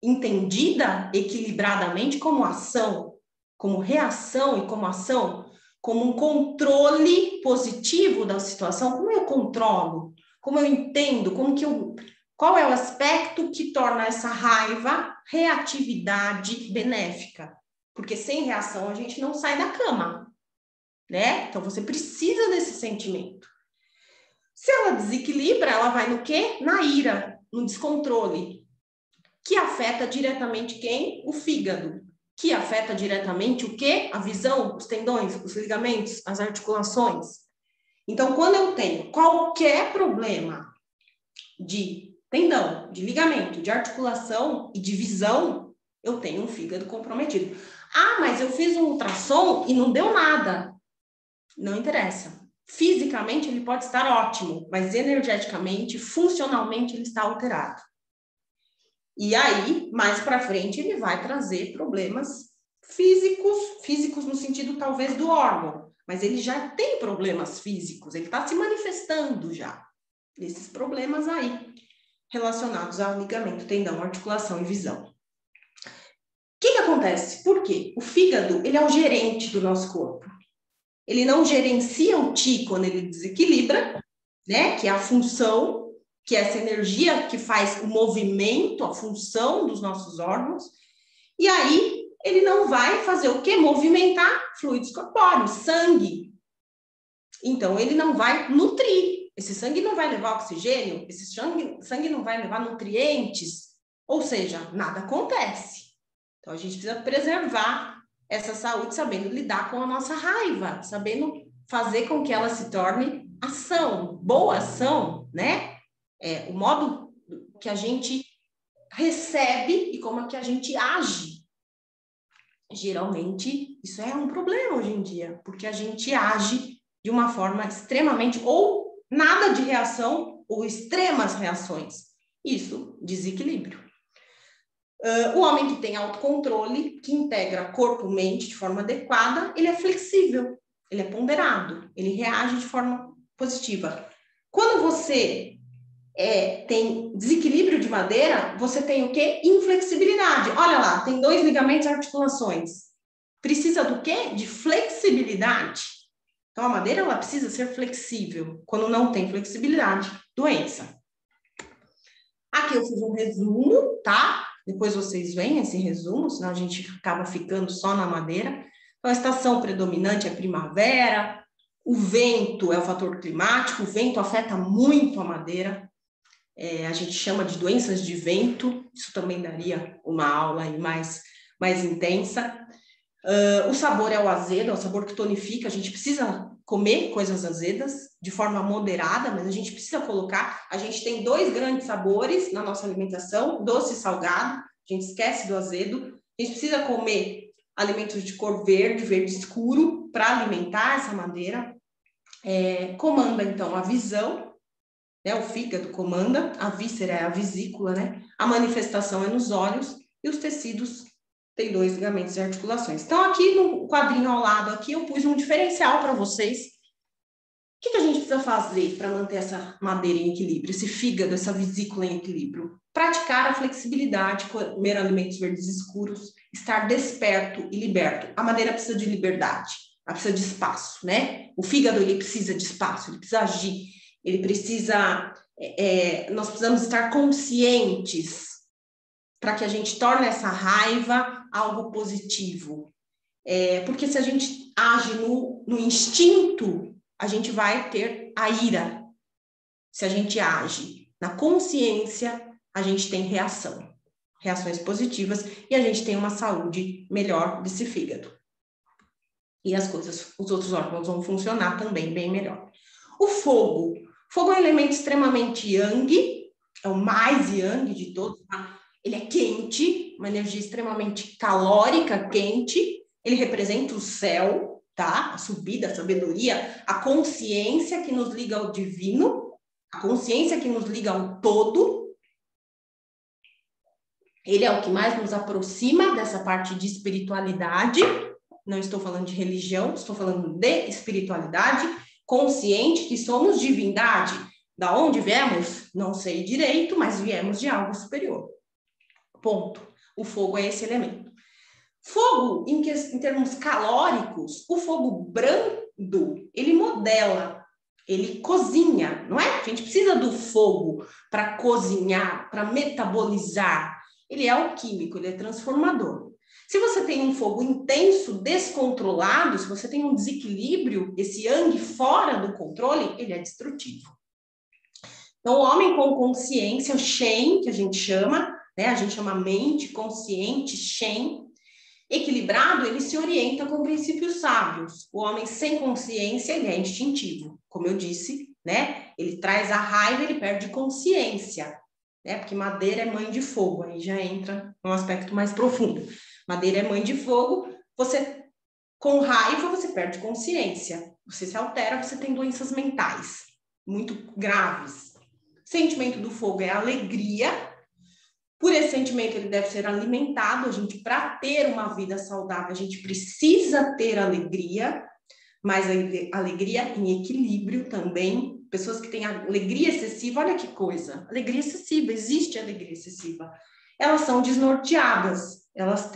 A: entendida equilibradamente como ação, como reação e como ação, como um controle positivo da situação. Como eu controlo? Como eu entendo? Qual é o aspecto que torna essa raiva reatividade benéfica? Porque sem reação a gente não sai da cama, né? Então você precisa desse sentimento. Se ela desequilibra, ela vai no quê? Na ira, no descontrole, que afeta diretamente quem? O fígado. Que afeta diretamente o quê? A visão, os tendões, os ligamentos, as articulações. Então, quando eu tenho qualquer problema de tendão, de ligamento, de articulação e de visão, eu tenho um fígado comprometido. Mas eu fiz um ultrassom e não deu nada. Não interessa. Fisicamente ele pode estar ótimo, mas energeticamente, funcionalmente ele está alterado. E aí, mais para frente, ele vai trazer problemas físicos no sentido talvez do órgão, mas ele já tem problemas físicos, ele está se manifestando já desses problemas aí relacionados ao ligamento, tendão, articulação e visão. O que acontece? Por quê? O fígado, ele é o gerente do nosso corpo. Ele não gerencia o Qi quando ele desequilibra, né? Que é a função, que é essa energia que faz o movimento, a função dos nossos órgãos. E aí, ele não vai fazer o quê? Movimentar fluidos corpóreos, sangue. Então, ele não vai nutrir. esse sangue não vai levar oxigênio, esse sangue não vai levar nutrientes, ou seja, nada acontece. Então, a gente precisa preservar essa saúde sabendo lidar com a nossa raiva, sabendo fazer com que ela se torne ação, boa ação, né? O modo que a gente recebe e como é que a gente age. Geralmente, isso é um problema hoje em dia, porque a gente age de uma forma extremamente, ou nada de reação, ou extremas reações. Isso, desequilíbrio. O homem que tem autocontrole, que integra corpo e mente de forma adequada, ele é flexível, ele é ponderado, ele reage de forma positiva. Quando você tem desequilíbrio de madeira, você tem o quê? Inflexibilidade. Olha lá, tem 2 ligamentos e articulações. Precisa do quê? De flexibilidade. Então, a madeira, ela precisa ser flexível. Quando não tem flexibilidade, doença. Aqui eu fiz um resumo, tá? Depois vocês veem esse resumo, senão a gente acaba ficando só na madeira. Então, a estação predominante é primavera, o vento é o fator climático, o vento afeta muito a madeira. A gente chama de doenças de vento, isso também daria uma aula aí mais intensa. O sabor é o azedo, é o sabor que tonifica, a gente precisa comer coisas azedas de forma moderada, mas a gente precisa colocar, a gente tem 2 grandes sabores na nossa alimentação, doce e salgado, a gente esquece do azedo, a gente precisa comer alimentos de cor verde, verde escuro, para alimentar essa madeira. Comanda, então, a visão, né? O fígado comanda, a víscera é a vesícula, né? A manifestação é nos olhos e os tecidos têm 2 ligamentos e articulações. Então, aqui no quadrinho ao lado, aqui eu pus um diferencial para vocês. O que a gente precisa fazer para manter essa madeira em equilíbrio, esse fígado, essa vesícula em equilíbrio? Praticar a flexibilidade, comer alimentos verdes escuros, estar desperto e liberto. A madeira precisa de liberdade, ela precisa de espaço, né? O fígado, ele precisa de espaço, ele precisa agir, ele precisa... nós precisamos estar conscientes para que a gente torne essa raiva algo positivo. Porque se a gente age no instinto, a gente vai ter a ira. Se a gente age na consciência, a gente tem reações positivas, e a gente tem uma saúde melhor desse fígado. E os outros órgãos vão funcionar também bem melhor. O fogo. Fogo é um elemento extremamente yang, é o mais yang de todos, tá? Ele é quente, uma energia extremamente calórica, quente. Ele representa o céu, tá? A subida, a sabedoria, a consciência que nos liga ao divino, a consciência que nos liga ao todo. Ele é o que mais nos aproxima dessa parte de espiritualidade. Não estou falando de religião, estou falando de espiritualidade, consciente que somos divindade. Da onde viemos? Não sei direito, mas viemos de algo superior. Ponto. O fogo é esse elemento. Fogo, em termos calóricos, o fogo brando, ele modela, ele cozinha, não é? A gente precisa do fogo para cozinhar, para metabolizar. Ele é alquímico, ele é transformador. Se você tem um fogo intenso, descontrolado, se você tem um desequilíbrio, esse yang fora do controle, ele é destrutivo. Então, o homem com consciência, o Shen, que a gente chama, né? A gente chama mente consciente, Shen, equilibrado, ele se orienta com princípios sábios. O homem sem consciência, ele é instintivo. Como eu disse, né? Ele traz a raiva, ele perde consciência, né? Porque madeira é mãe de fogo, aí já entra num aspecto mais profundo. Madeira é mãe de fogo, você, com raiva, você perde consciência. Você se altera, você tem doenças mentais muito graves. O sentimento do fogo é alegria. Por esse sentimento, ele deve ser alimentado. A gente, para ter uma vida saudável, a gente precisa ter alegria, mas a alegria em equilíbrio também. Pessoas que têm alegria excessiva, olha que coisa, alegria excessiva, existe alegria excessiva. Elas são desnorteadas, elas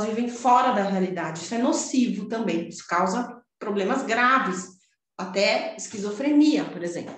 A: vivem fora da realidade. Isso é nocivo também, isso causa problemas graves, até esquizofrenia, por exemplo.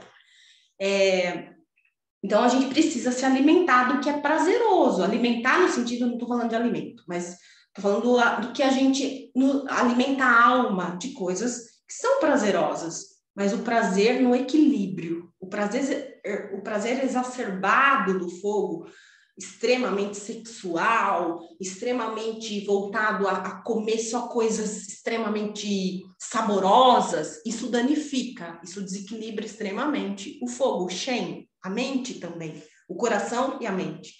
A: Então, a gente precisa se alimentar do que é prazeroso. Alimentar no sentido, não estou falando de alimento, mas estou falando do que a gente alimenta a alma de coisas que são prazerosas. mas o prazer no equilíbrio, o prazer exacerbado do fogo, extremamente sexual, extremamente voltado a comer só coisas extremamente saborosas, isso danifica, isso desequilibra extremamente o fogo, o Shen, a mente também, o coração e a mente.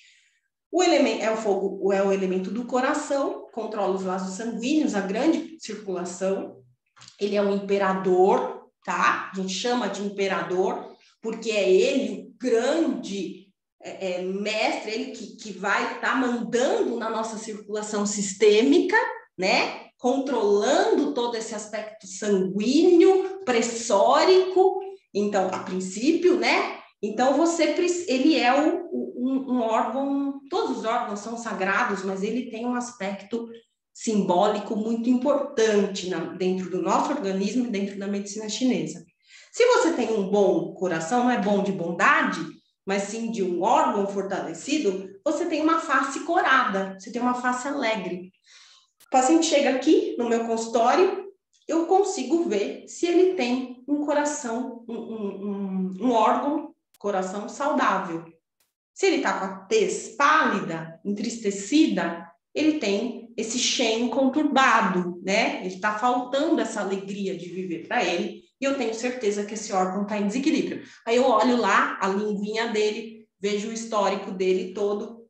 A: O fogo é o elemento do coração, controla os vasos sanguíneos, a grande circulação. Ele é o imperador, tá? A gente chama de imperador, porque é ele o grande mestre, ele que vai estar mandando na nossa circulação sistêmica, né? Controlando todo esse aspecto sanguíneo, pressórico. Então, a princípio, né? Então, ele é um órgão, todos os órgãos são sagrados, mas ele tem um aspecto simbólico muito importante dentro do nosso organismo e dentro da medicina chinesa. Se você tem um bom coração, não é bom de bondade, mas sim de um órgão fortalecido, você tem uma face corada, você tem uma face alegre. O paciente chega aqui no meu consultório, eu consigo ver se ele tem um coração, um órgão, coração saudável. Se ele está com a tez pálida, entristecida, ele tem esse Shen conturbado, né? Ele está faltando essa alegria de viver para ele, e eu tenho certeza que esse órgão está em desequilíbrio. Aí eu olho lá a linguinha dele, vejo o histórico dele todo,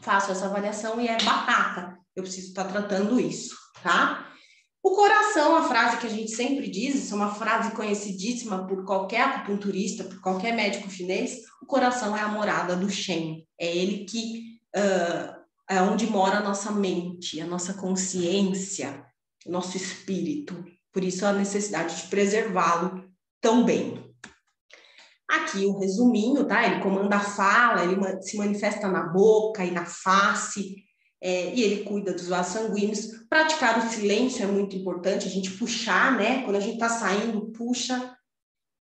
A: faço essa avaliação e é batata. Eu preciso estar tratando isso, tá? O coração, a frase que a gente sempre diz, isso é uma frase conhecidíssima por qualquer acupunturista, por qualquer médico chinês, o coração é a morada do Shen. É ele que é onde mora a nossa mente, a nossa consciência, o nosso espírito. Por isso a necessidade de preservá-lo tão bem. Aqui o resuminho, tá? Ele comanda a fala, ele se manifesta na boca e na face, e ele cuida dos vasos sanguíneos. Praticar o silêncio é muito importante, a gente puxar, né? Quando a gente tá saindo, puxa,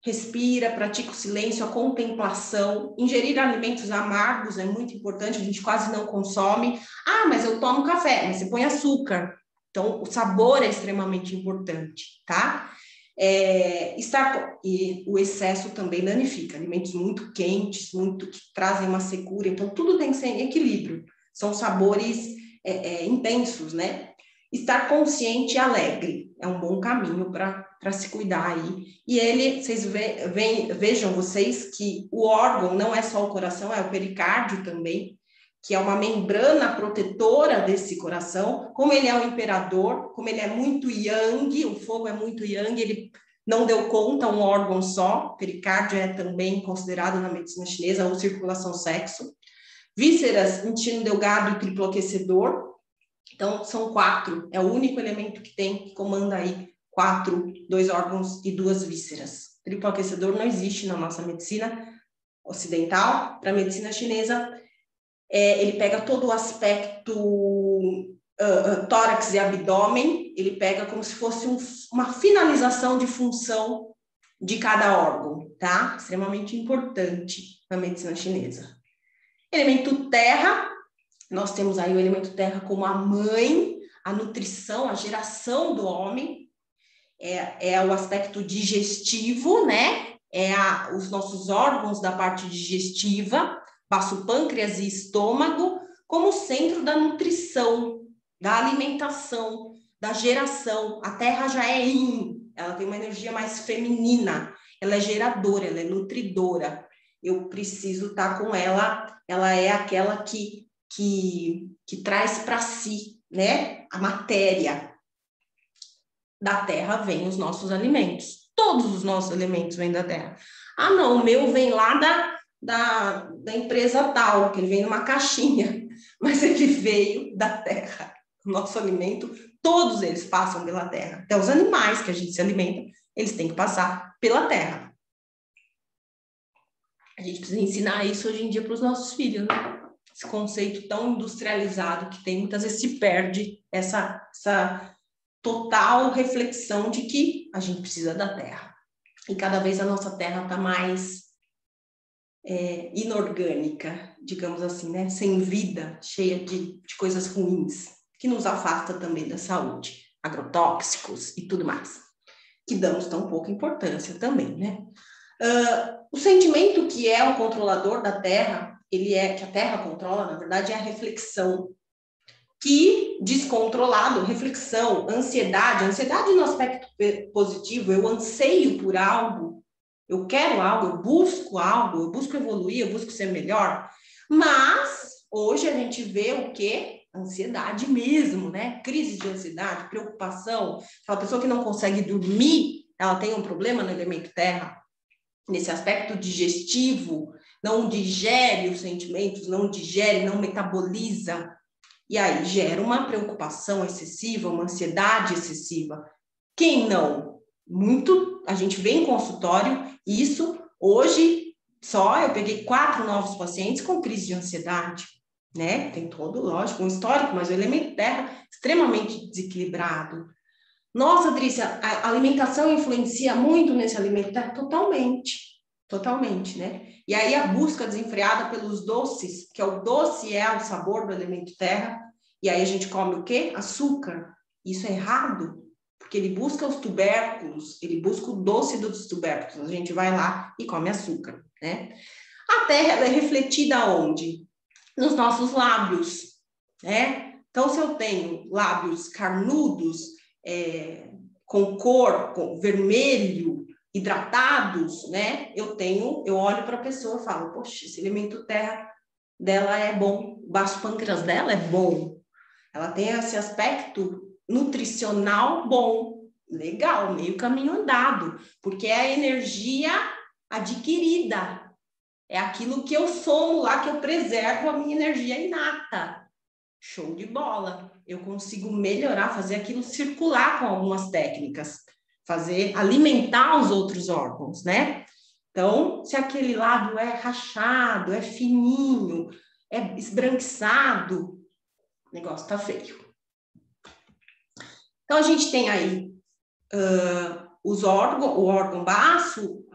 A: respira, pratica o silêncio, a contemplação. Ingerir alimentos amargos é muito importante, a gente quase não consome. Ah, mas eu tomo café, mas você põe açúcar. Então, o sabor é extremamente importante, tá? E o excesso também danifica. Alimentos muito quentes, que trazem uma secura. Então, tudo tem que ser em equilíbrio. São sabores intensos, né? Estar consciente e alegre é um bom caminho para se cuidar aí. E vocês vejam vocês que o órgão não é só o coração, é o pericárdio também, que é uma membrana protetora desse coração. Como ele é o imperador, como ele é muito yang, o fogo é muito yang, ele não deu conta um órgão só. Pericárdio é também considerado na medicina chinesa ou circulação sexo. Vísceras, intestino delgado e triplo aquecedor. Então, são 4. É o único elemento que comanda aí 2 órgãos e 2 vísceras. Triplo aquecedor não existe na nossa medicina ocidental. Para a medicina chinesa, ele pega todo o aspecto tórax e abdômen, ele pega como se fosse uma finalização de função de cada órgão, tá? Extremamente importante na medicina chinesa. Elemento terra, nós temos aí o elemento terra como a mãe, a nutrição, a geração do homem, é o aspecto digestivo, né? Os nossos órgãos da parte digestiva, baço, pâncreas e estômago, como centro da nutrição, da alimentação, da geração. A terra já é yin, ela tem uma energia mais feminina, ela é geradora, ela é nutridora. Eu preciso estar com ela é aquela que traz para si, né, a matéria. Da terra vem os nossos alimentos. Todos os nossos alimentos vêm da terra. Ah, não, o meu vem lá da empresa tal, que ele vem numa caixinha, mas ele veio da terra. O nosso alimento, todos eles passam pela terra. Até os animais que a gente se alimenta, eles têm que passar pela terra. A gente precisa ensinar isso hoje em dia para os nossos filhos, né? Esse conceito tão industrializado que tem, muitas vezes se perde essa total reflexão de que a gente precisa da terra. E cada vez a nossa terra está mais inorgânica, digamos assim, né? Sem vida, cheia de coisas ruins, que nos afasta também da saúde, agrotóxicos e tudo mais. que damos tão pouca importância também, né? O sentimento que é o controlador da Terra, que a Terra controla, na verdade, é a reflexão. Que descontrolado, reflexão, ansiedade no aspecto positivo, eu anseio por algo, eu quero algo, eu busco evoluir, eu busco ser melhor, mas hoje a gente vê o quê? Ansiedade mesmo, né? Crise de ansiedade, preocupação, aquela pessoa que não consegue dormir, ela tem um problema no elemento terra, nesse aspecto digestivo, não digere os sentimentos, não digere, não metaboliza, e aí gera uma preocupação excessiva, uma ansiedade excessiva. Quem não? Muito, a gente vê em consultório, isso hoje só eu peguei 4 novos pacientes com crise de ansiedade, né? Tem todo, lógico, um histórico, mas o elemento terra extremamente desequilibrado. Nossa, Adrícia, a alimentação influencia muito nesse alimento terra? Totalmente, né? E aí a busca desenfreada pelos doces, que o doce é o sabor do elemento terra, e aí a gente come o quê? Açúcar. Isso é errado, porque ele busca os tubérculos, ele busca o doce dos tubérculos, a gente vai lá e come açúcar, né? A terra, ela é refletida onde? Nos nossos lábios, né? Então, se eu tenho lábios carnudos, com cor, com vermelho, hidratados, né? Eu olho para a pessoa e falo, poxa, esse elemento terra dela é bom, o baço pâncreas dela é bom, ela tem esse aspecto nutricional bom, legal, meio caminho andado, porque é a energia adquirida, é aquilo que eu somo lá, que eu preservo a minha energia inata. Show de bola, eu consigo melhorar, fazer aquilo circular com algumas técnicas, alimentar os outros órgãos, né? Então, se aquele lábio é rachado, é fininho, é esbranquiçado, o negócio tá feio. Então, a gente tem aí o órgão baço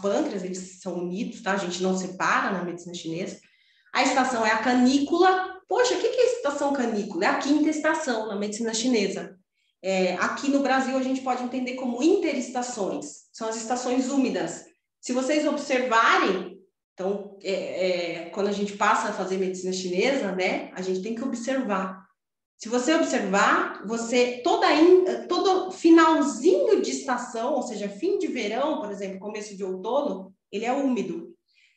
A: pâncreas, eles são unidos, tá? A gente não separa na medicina chinesa. A estação é a canícula. Poxa, o que é a estação canícula? É a 5ª estação na medicina chinesa. Aqui no Brasil, a gente pode entender como interestações. São as estações úmidas. Se vocês observarem, então, quando a gente passa a fazer medicina chinesa, né, a gente tem que observar. Se você observar, todo finalzinho de estação, ou seja, fim de verão, por exemplo, começo de outono, ele é úmido.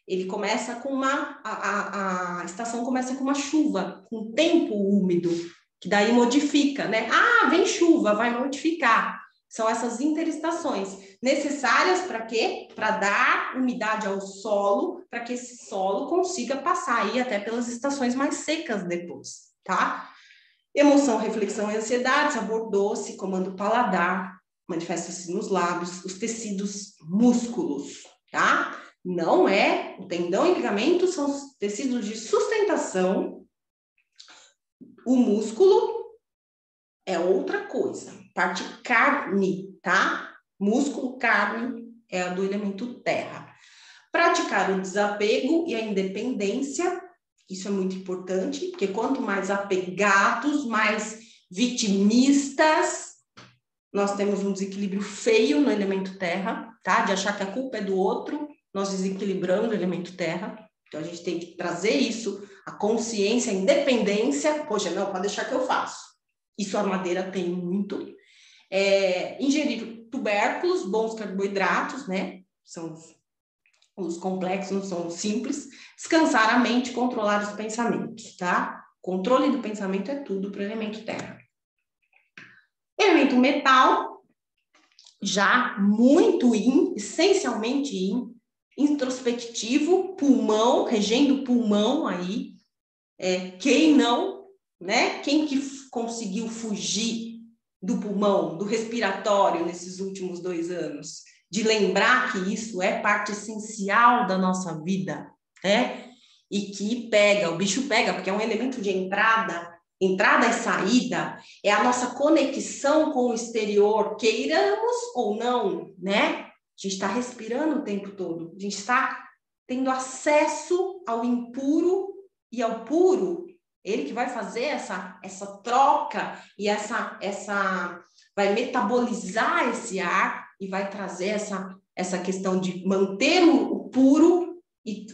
A: Ele começa com a estação começa com uma chuva, com tempo úmido, que daí modifica, né? Ah, vem chuva, vai modificar. São essas interestações necessárias para quê? Para dar umidade ao solo, para que esse solo consiga passar aí até pelas estações mais secas depois, tá? Emoção, reflexão e ansiedade, sabor doce, comando paladar, manifesta-se nos lábios, os tecidos músculos, tá? Não é, o tendão e ligamento são os tecidos de sustentação, o músculo é outra coisa, parte carne, tá? Músculo, carne, é a do elemento terra. Praticar o desapego e a independência, isso é muito importante, porque quanto mais apegados, mais vitimistas, nós temos um desequilíbrio feio no elemento terra, tá? De achar que a culpa é do outro, nós desequilibramos o elemento terra. Então, a gente tem que trazer isso, a consciência, a independência. Poxa, não, pode deixar que eu faço. Isso a madeira tem muito. Ingerir tubérculos, bons carboidratos, né? São os complexos, não são simples. Descansar a mente, controlar os pensamentos, tá? Controle do pensamento é tudo para o elemento terra. Elemento metal, já muito essencialmente introspectivo, pulmão, regendo o pulmão aí. Quem não, né? Quem que conseguiu fugir do pulmão, do respiratório nesses últimos 2 anos? De lembrar que isso é parte essencial da nossa vida, né? E que o bicho pega, porque é um elemento de entrada e saída, é a nossa conexão com o exterior, queiramos ou não, né? A gente está respirando o tempo todo, a gente está tendo acesso ao impuro e ao puro, ele que vai fazer essa troca e vai metabolizar esse ar e vai trazer essa questão de manter o puro e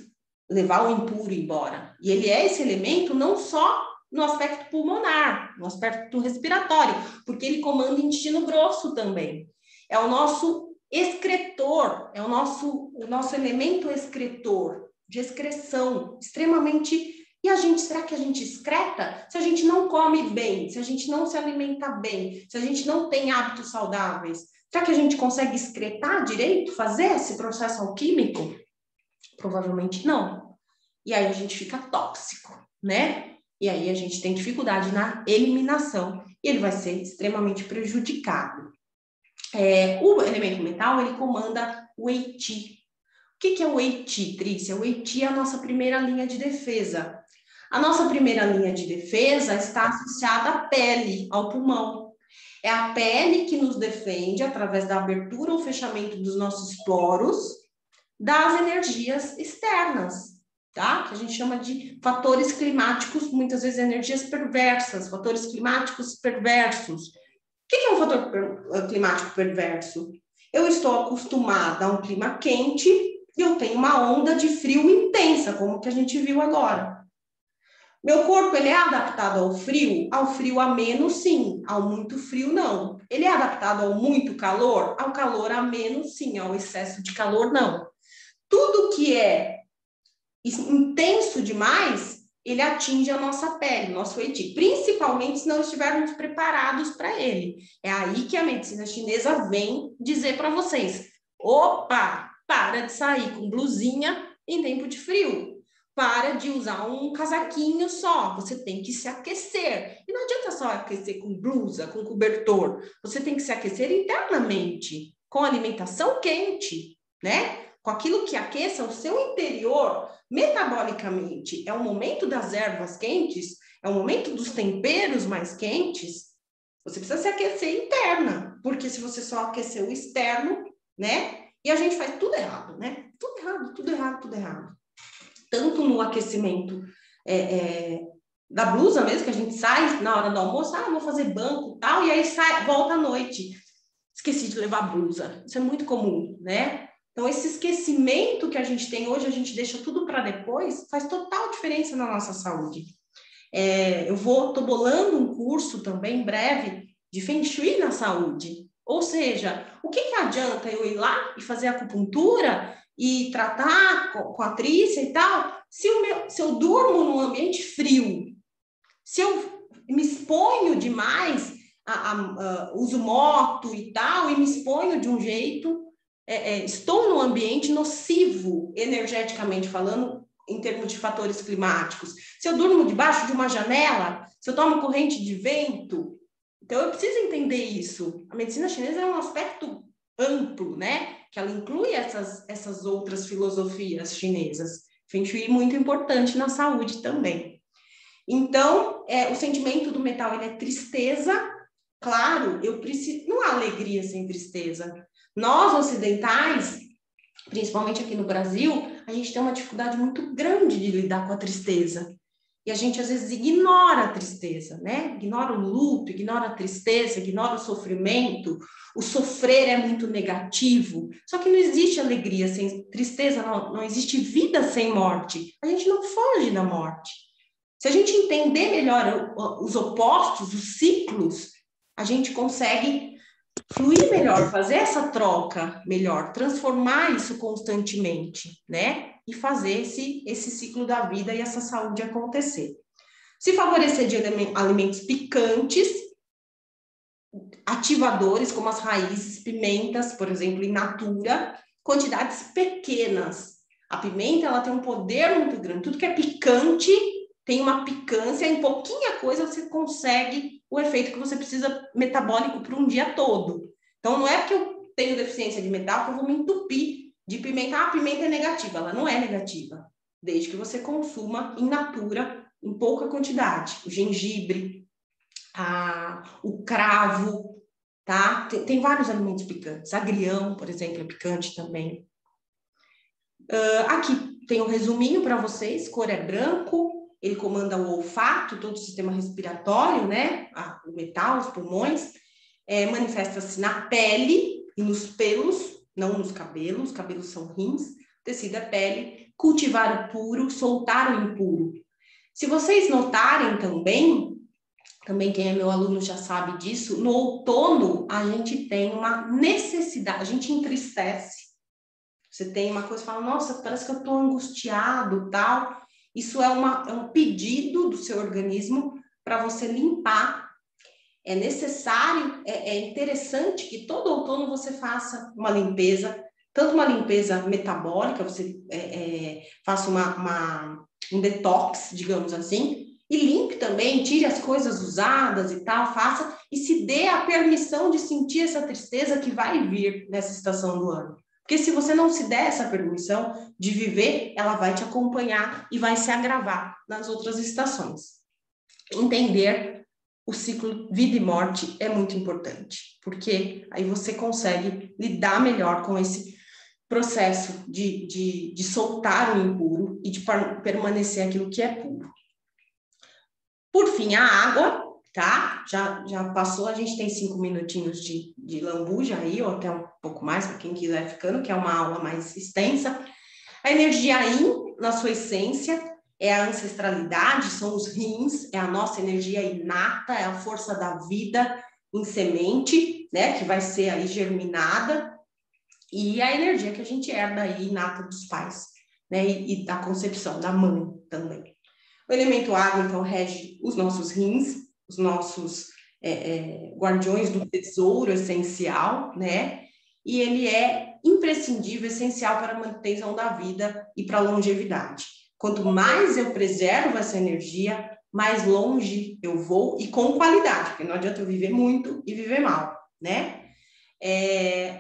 A: levar o impuro embora. E ele é esse elemento não só no aspecto pulmonar, no aspecto respiratório, porque ele comanda o intestino grosso também. É o nosso excretor, é o nosso elemento excretor, de excreção, extremamente... E será que a gente excreta? Se a gente não come bem, se a gente não se alimenta bem, se a gente não tem hábitos saudáveis, será que a gente consegue excretar direito, fazer esse processo alquímico? Provavelmente não. E aí a gente fica tóxico, né? E aí a gente tem dificuldade na eliminação e ele vai ser extremamente prejudicado. O elemento metal, ele comanda o Eiti. O que é o Eiti, Trícia? O Eiti é a nossa primeira linha de defesa. A nossa primeira linha de defesa está associada à pele, ao pulmão. É a pele que nos defende, através da abertura ou fechamento dos nossos poros, das energias externas, tá? Que a gente chama de fatores climáticos, muitas vezes energias perversas, fatores climáticos perversos. O que é um fator climático perverso? Eu estou acostumada a um clima quente e eu tenho uma onda de frio intensa, como que a gente viu agora. Meu corpo, ele é adaptado ao frio ameno, sim, ao muito frio, não. Ele é adaptado ao muito calor? Ao calor ameno, sim, ao excesso de calor, não. Tudo que é intenso demais, ele atinge a nossa pele, nosso Eiti, principalmente se não estivermos preparados para ele. É aí que a medicina chinesa vem dizer para vocês, opa, para de sair com blusinha em tempo de frio. Para de usar um casaquinho só, você tem que se aquecer. E não adianta só aquecer com blusa, com cobertor. Você tem que se aquecer internamente, com alimentação quente, né? Com aquilo que aqueça o seu interior metabolicamente. É o momento das ervas quentes, é o momento dos temperos mais quentes. Você precisa se aquecer interna, porque se você só aquecer o externo, né? E a gente faz tudo errado, né? Tudo errado, tudo errado, tudo errado. Tanto no aquecimento da blusa mesmo, que a gente sai na hora do almoço, vou fazer banco e tal, e aí sai, volta à noite. Esqueci de levar a blusa. Isso é muito comum, né? Então, esse esquecimento que a gente tem hoje, a gente deixa tudo para depois, faz total diferença na nossa saúde. Estou bolando um curso também, em breve, de Feng Shui na saúde. Ou seja, o que adianta eu ir lá e fazer acupuntura e tratar com a Trícia e tal, se eu durmo num ambiente frio, se eu me exponho demais, uso moto e tal, e me exponho de um jeito, estou num ambiente nocivo, energeticamente falando, em termos de fatores climáticos. Se eu durmo debaixo de uma janela, se eu tomo corrente de vento, então eu preciso entender isso. A medicina chinesa é um aspecto amplo, né? Que ela inclui essas outras filosofias chinesas. Feng Shui é muito importante na saúde também. Então, o sentimento do metal, ele é tristeza. Claro, não há alegria sem tristeza. Nós, ocidentais, principalmente aqui no Brasil, a gente tem uma dificuldade muito grande de lidar com a tristeza. E a gente, às vezes, ignora a tristeza, né? Ignora o luto, ignora a tristeza, ignora o sofrimento. O sofrer é muito negativo. Só que não existe alegria sem tristeza, não existe vida sem morte. A gente não foge da morte. Se a gente entender melhor os opostos, os ciclos, a gente consegue fluir melhor, fazer essa troca melhor, transformar isso constantemente, né? E fazer esse ciclo da vida e essa saúde acontecer. Se favorecer de alimentos picantes, ativadores, como as raízes, pimentas, por exemplo, in natura, quantidades pequenas. A pimenta, ela tem um poder muito grande. Tudo que é picante tem uma picância, em pouquinha coisa você consegue o efeito que você precisa metabólico para um dia todo. Então, não é porque eu tenho deficiência de metal que eu vou me entupir de pimenta. A pimenta é negativa. Ela não é negativa, desde que você consuma in natura, em pouca quantidade. O gengibre, o cravo, tá? Tem vários alimentos picantes. Agrião, por exemplo, é picante também. Aqui tem um resuminho para vocês. Cor é branco. Ele comanda o olfato, todo o sistema respiratório, né? O metal, os pulmões. Manifesta-se na pele, e nos pelos, não nos cabelos, os cabelos são rins, o tecido é pele, cultivar o puro, soltar o impuro. Se vocês notarem também quem é meu aluno já sabe disso, no outono a gente tem uma necessidade, a gente entristece. Você tem uma coisa, fala, nossa, parece que eu estou angustiado, tal. Isso é um pedido do seu organismo para você limpar. É necessário, é interessante que todo outono você faça uma limpeza, tanto uma limpeza metabólica, você faça um detox, digamos assim, e limpe também, tire as coisas usadas e tal, faça e se dê a permissão de sentir essa tristeza que vai vir nessa estação do ano. Porque se você não se der essa permissão de viver, ela vai te acompanhar e vai se agravar nas outras estações. Entender o ciclo vida e morte é muito importante, porque aí você consegue lidar melhor com esse processo de soltar o impuro e de permanecer aquilo que é puro. Por fim, a água, tá? Já passou, a gente tem 5 minutinhos de lambuja aí, ou até um pouco mais, para quem quiser ficando, que é uma aula mais extensa. A energia Yin, na sua essência, é a ancestralidade, são os rins, é a nossa energia inata, é a força da vida em semente, né? Que vai ser aí germinada, e a energia que a gente herda aí inata dos pais, né? E da concepção, da mãe também. O elemento água, então, rege os nossos rins, os nossos guardiões do tesouro essencial, né? E ele é imprescindível, essencial para a manutenção da vida e para a longevidade. Quanto mais eu preservo essa energia, mais longe eu vou e com qualidade, porque não adianta eu viver muito e viver mal, né?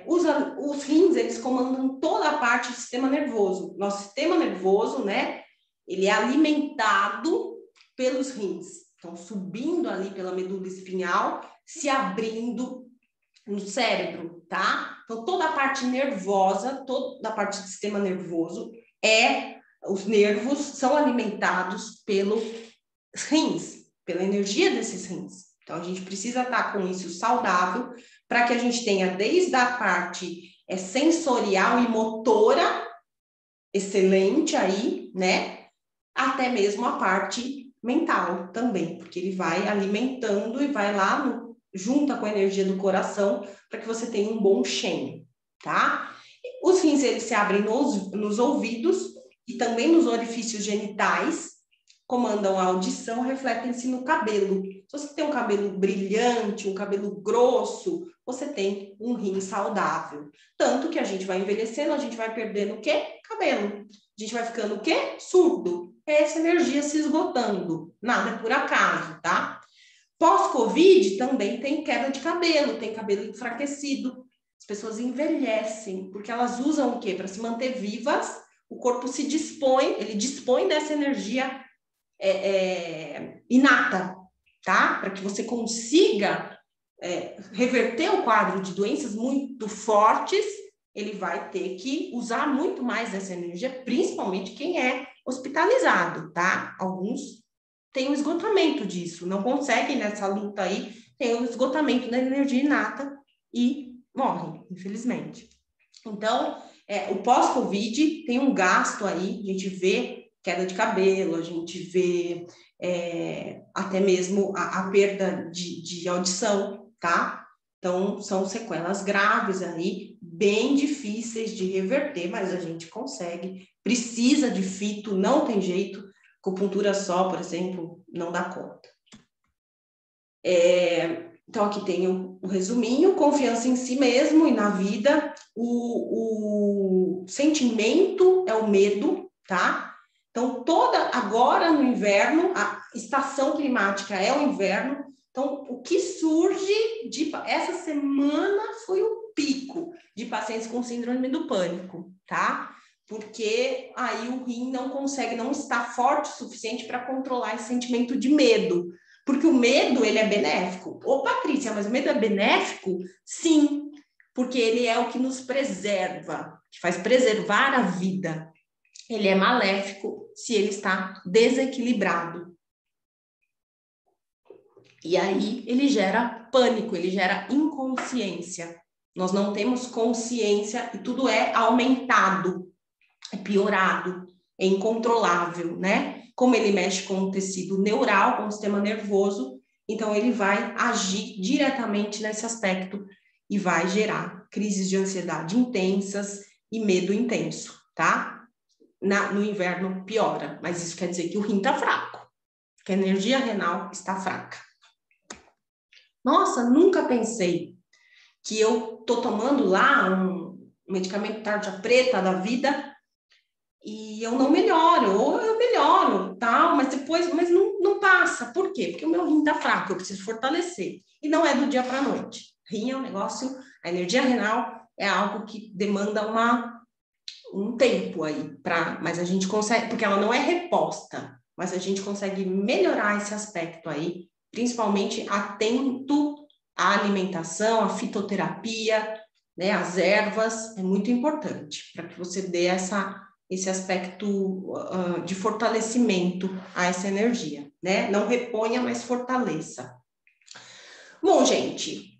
A: Os rins, eles comandam toda a parte do sistema nervoso. Nosso sistema nervoso, né? Ele é alimentado pelos rins. Então, subindo ali pela medula espinhal, se abrindo no cérebro, tá? Então, toda a parte nervosa, toda a parte do sistema nervoso, os nervos são alimentados pelos rins, pela energia desses rins. Então, a gente precisa estar com isso saudável para que a gente tenha desde a parte sensorial e motora excelente aí, né? Até mesmo a parte mental também, porque ele vai alimentando e vai lá junta com a energia do coração para que você tenha um bom Shen, tá? Os rins, eles se abrem nos ouvidos e também nos orifícios genitais, comandam a audição, refletem-se no cabelo. Se você tem um cabelo brilhante, um cabelo grosso, você tem um rim saudável. Tanto que a gente vai envelhecendo, a gente vai perdendo o quê? Cabelo. A gente vai ficando o quê? Surdo. É essa energia se esgotando. Nada é por acaso, tá? Pós-Covid também tem queda de cabelo, tem cabelo enfraquecido. As pessoas envelhecem, porque elas usam o quê? Para se manter vivas, o corpo se dispõe, ele dispõe dessa energia inata, tá? Para que você consiga reverter o quadro de doenças muito fortes, ele vai ter que usar muito mais dessa energia, principalmente quem é hospitalizado, tá? Alguns têm um esgotamento disso, não conseguem nessa luta aí, tem um esgotamento da energia inata e morrem, infelizmente. Então, o pós-Covid tem um gasto aí, a gente vê queda de cabelo, a gente vê até mesmo a perda de audição, tá? Então, são sequelas graves aí, bem difíceis de reverter, mas a gente consegue. Precisa de fito, não tem jeito. Acupuntura só, por exemplo, não dá conta. Então, aqui tem o resuminho, confiança em si mesmo e na vida. O sentimento é o medo, tá? Então, agora no inverno, a estação climática é o inverno. Então, o que surge essa semana foi o pico de pacientes com síndrome do pânico, tá? Porque aí o rim não está forte o suficiente para controlar esse sentimento de medo. Porque o medo, ele é benéfico. Ô, Patrícia, mas o medo é benéfico? Sim, porque ele é o que nos preserva, que faz preservar a vida. Ele é maléfico se ele está desequilibrado. E aí ele gera pânico, ele gera inconsciência. Nós não temos consciência e tudo é aumentado, é piorado, é incontrolável, né? Como ele mexe com o tecido neural, com o sistema nervoso, então ele vai agir diretamente nesse aspecto e vai gerar crises de ansiedade intensas e medo intenso, tá? No inverno piora, mas isso quer dizer que o rim está fraco, que a energia renal está fraca. Nossa, nunca pensei que eu tô tomando lá um medicamento tarja preta da vida e eu não melhoro, ou eu melhoro, tal, mas depois, não passa. Por quê? Porque o meu rim tá fraco, eu preciso fortalecer. E não é do dia para a noite. Rim é um negócio, a energia renal é algo que demanda um tempo aí, mas a gente consegue, porque ela não é reposta, mas a gente consegue melhorar esse aspecto aí, principalmente atento à alimentação, à fitoterapia, né, as ervas, é muito importante para que você dê esse aspecto de fortalecimento a essa energia, né? Não reponha, mas fortaleça. Bom, gente,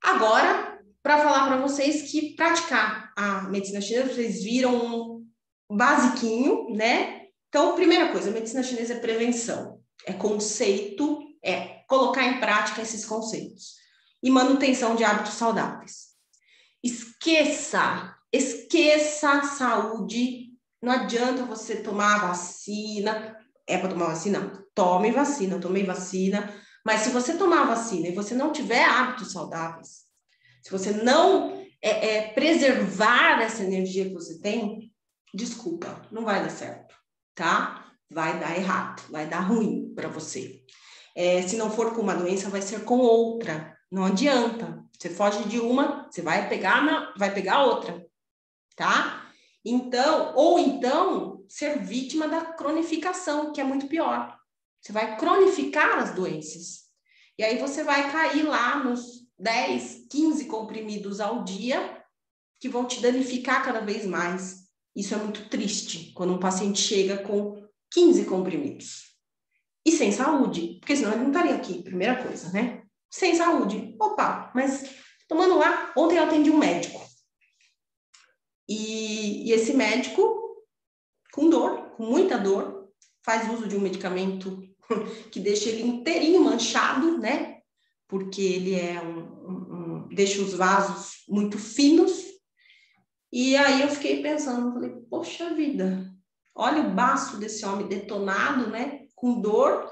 A: agora, para falar para vocês que praticar a medicina chinesa, vocês viram um basiquinho, né? Então, primeira coisa, a medicina chinesa é prevenção, é conceito, é colocar em prática esses conceitos. E manutenção de hábitos saudáveis. Esqueça a saúde. Não adianta você tomar vacina. É para tomar vacina? Tome vacina. Eu tomei vacina. Mas se você tomar vacina e você não tiver hábitos saudáveis, se você não preservar essa energia que você tem, desculpa, não vai dar certo, tá? Vai dar errado, vai dar ruim para você. Se não for com uma doença, vai ser com outra. Não adianta. Você foge de uma, você vai pegar outra, tá? Então, ser vítima da cronificação, que é muito pior. Você vai cronificar as doenças. E aí você vai cair lá nos 10, 15 comprimidos ao dia, que vão te danificar cada vez mais. Isso é muito triste, quando um paciente chega com 15 comprimidos. E sem saúde, porque senão ele não estaria aqui, primeira coisa, né? Sem saúde. Opa, mas tomando lá, ontem eu atendi um médico. E esse médico, com dor, com muita dor, faz uso de um medicamento que deixa ele inteirinho manchado, né? Porque ele deixa os vasos muito finos. E aí eu fiquei pensando, falei, poxa vida, olha o baço desse homem detonado, né? Com dor,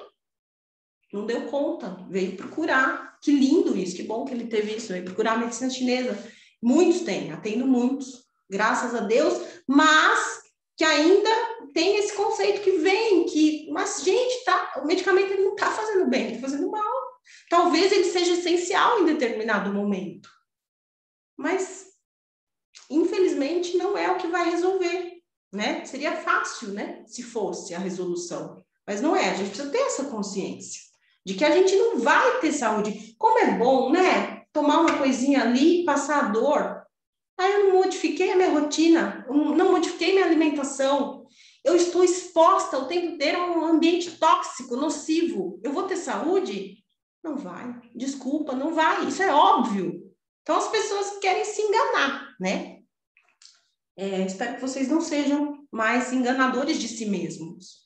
A: não deu conta, veio procurar. Que lindo isso, que bom que ele teve isso, veio procurar a medicina chinesa. Muitos têm, atendo muitos, graças a Deus, mas que ainda tem esse conceito que vem, mas gente, o medicamento ele não está fazendo bem, ele está fazendo mal. Talvez ele seja essencial em determinado momento, mas infelizmente não é o que vai resolver, né? Seria fácil, né, se fosse a resolução, mas não é. A gente precisa ter essa consciência de que a gente não vai ter saúde. Como é bom, né? Tomar uma coisinha ali, passar a dor. Aí eu não modifiquei a minha rotina, não modifiquei minha alimentação. Eu estou exposta o tempo inteiro a um ambiente tóxico, nocivo. Eu vou ter saúde? Não vai. Desculpa, não vai. Isso é óbvio. Então as pessoas querem se enganar, né? Espero que vocês não sejam mais enganadores de si mesmos.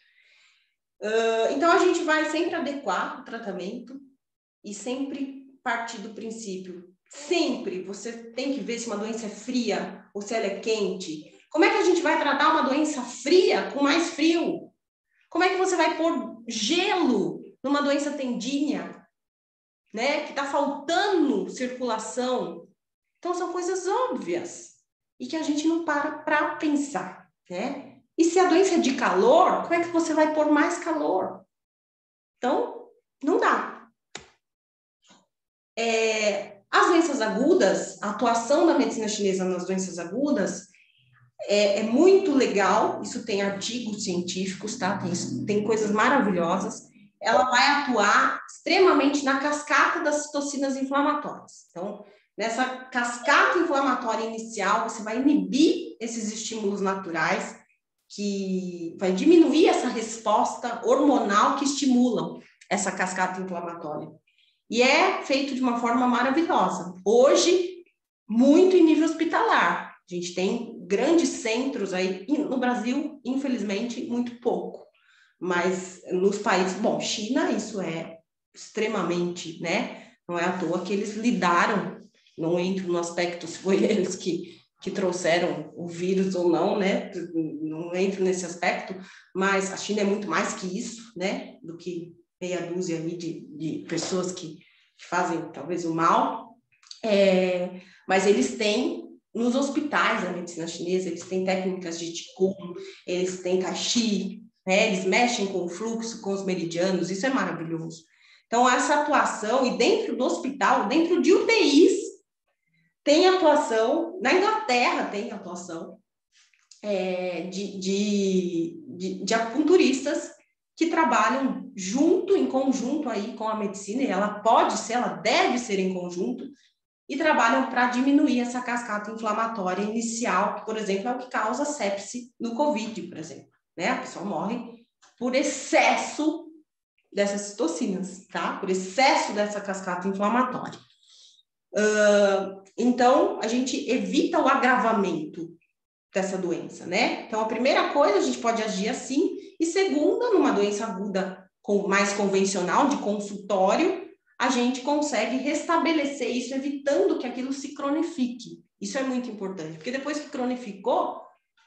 A: Então, a gente vai sempre adequar o tratamento e sempre partir do princípio. Sempre você tem que ver se uma doença é fria ou se ela é quente. Como é que a gente vai tratar uma doença fria com mais frio? Como é que você vai pôr gelo numa doença tendínea, né? Que está faltando circulação. Então, são coisas óbvias e que a gente não para pensar, né? E se a doença é de calor, como é que você vai pôr mais calor? Então, não dá. As doenças agudas, a atuação da medicina chinesa nas doenças agudas é muito legal, isso tem artigos científicos, tá? Tem coisas maravilhosas. Ela vai atuar extremamente na cascata das citocinas inflamatórias. Então, nessa cascata inflamatória inicial, você vai inibir esses estímulos naturais, que vai diminuir essa resposta hormonal que estimulam essa cascata inflamatória. E é feito de uma forma maravilhosa. Hoje, muito em nível hospitalar. A gente tem grandes centros aí, no Brasil, infelizmente, muito pouco. Mas nos países, bom, China, isso é extremamente, né? Não é à toa que eles lidaram, não entro no aspecto se foi eles que trouxeram o vírus ou não, né? Não entro nesse aspecto, mas a China é muito mais que isso, né? Do que meia dúzia aí de pessoas que fazem talvez o mal. Mas eles têm nos hospitais da medicina chinesa, eles têm técnicas de Qigong, eles têm Tai Chi, né? Eles mexem com o fluxo, com os meridianos, isso é maravilhoso. Então, essa atuação, e dentro do hospital, dentro de UTIs, tem atuação, na Inglaterra tem atuação de acupunturistas que trabalham junto, em conjunto aí com a medicina, e ela pode ser, ela deve ser em conjunto, e trabalham para diminuir essa cascata inflamatória inicial, que, por exemplo, é o que causa sepse no Covid, por exemplo, né? A pessoa morre por excesso dessas citocinas, tá? Por excesso dessa cascata inflamatória. Então, a gente evita o agravamento dessa doença, né? Então, a primeira coisa, a gente pode agir assim, e segunda, numa doença aguda mais convencional, de consultório, a gente consegue restabelecer isso, evitando que aquilo se cronifique. Isso é muito importante, porque depois que cronificou,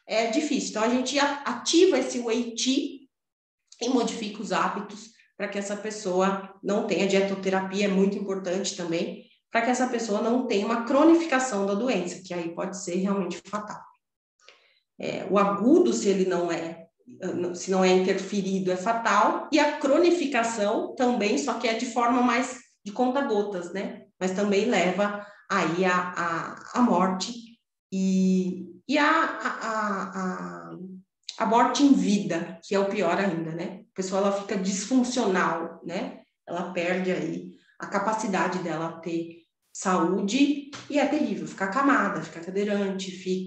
A: é difícil. Então, a gente ativa esse Wei Qi e modifica os hábitos para que essa pessoa não tenha dietoterapia, é muito importante também, para que essa pessoa não tenha uma cronificação da doença, que aí pode ser realmente fatal. O agudo, se não é interferido, é fatal, e a cronificação também, só que é de forma mais de conta-gotas, né? Mas também leva aí a morte e a morte em vida, que é o pior ainda, né? A pessoa, ela fica disfuncional, né? Ela perde aí a capacidade dela ter saúde e é terrível, fica acamada, fica cadeirante,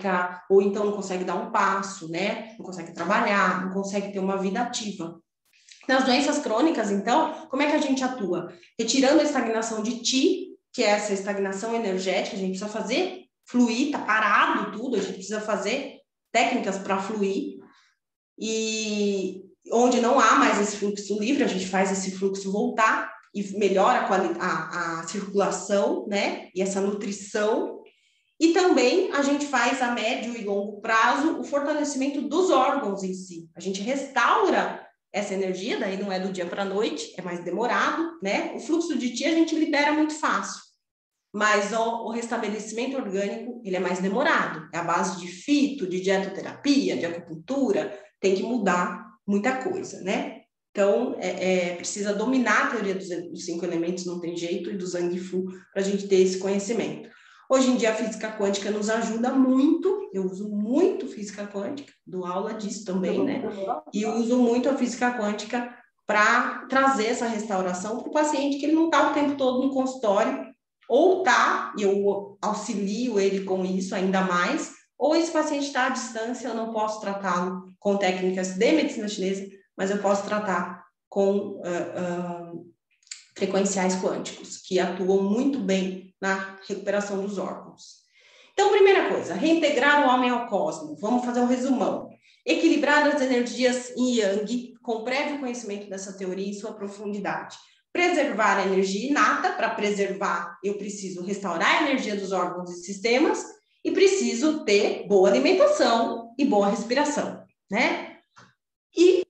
A: ou então não consegue dar um passo, né? Não consegue trabalhar, não consegue ter uma vida ativa. Nas doenças crônicas, então, como é que a gente atua? Retirando a estagnação de Qi, que é essa estagnação energética, a gente precisa fazer fluir, tá parado tudo, a gente precisa fazer técnicas para fluir, e onde não há mais esse fluxo livre, a gente faz esse fluxo voltar e melhora a circulação, né? E essa nutrição. E também a gente faz a médio e longo prazo o fortalecimento dos órgãos em si. A gente restaura essa energia, daí não é do dia para a noite, é mais demorado, né? O fluxo de Qi a gente libera muito fácil, mas o restabelecimento orgânico, ele é mais demorado. É a base de fito, de dietoterapia, de acupuntura, tem que mudar muita coisa, né? Então, precisa dominar a teoria dos 5 elementos, não tem jeito, e do Zhang-Fu, para a gente ter esse conhecimento. Hoje em dia, a física quântica nos ajuda muito, eu uso muito física quântica, dou aula disso também, né? E uso muito a física quântica para trazer essa restauração para o paciente, que ele não está o tempo todo no consultório, ou tá, e eu auxilio ele com isso ainda mais, ou esse paciente está à distância, eu não posso tratá-lo com técnicas de medicina chinesa, mas eu posso tratar com frequenciais quânticos, que atuam muito bem na recuperação dos órgãos. Então, primeira coisa, reintegrar o homem ao cosmos. Vamos fazer um resumão. Equilibrar as energias yin e yang, com prévio conhecimento dessa teoria em sua profundidade. Preservar a energia inata. Para preservar, eu preciso restaurar a energia dos órgãos e sistemas e preciso ter boa alimentação e boa respiração, né? E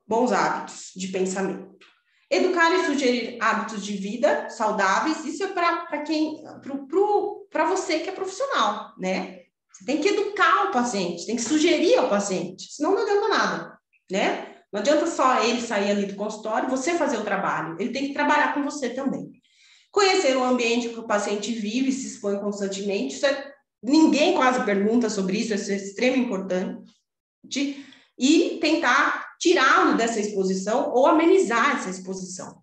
A: bons hábitos de pensamento. Educar e sugerir hábitos de vida saudáveis, isso é para você que é profissional, né? Você tem que educar o paciente, tem que sugerir ao paciente, senão não adianta nada, né? Não adianta só ele sair ali do consultório, você fazer o trabalho, ele tem que trabalhar com você também. Conhecer o ambiente que o paciente vive, se expõe constantemente, ninguém quase pergunta sobre isso, isso é extremamente importante, e tentar tirá-lo dessa exposição ou amenizar essa exposição.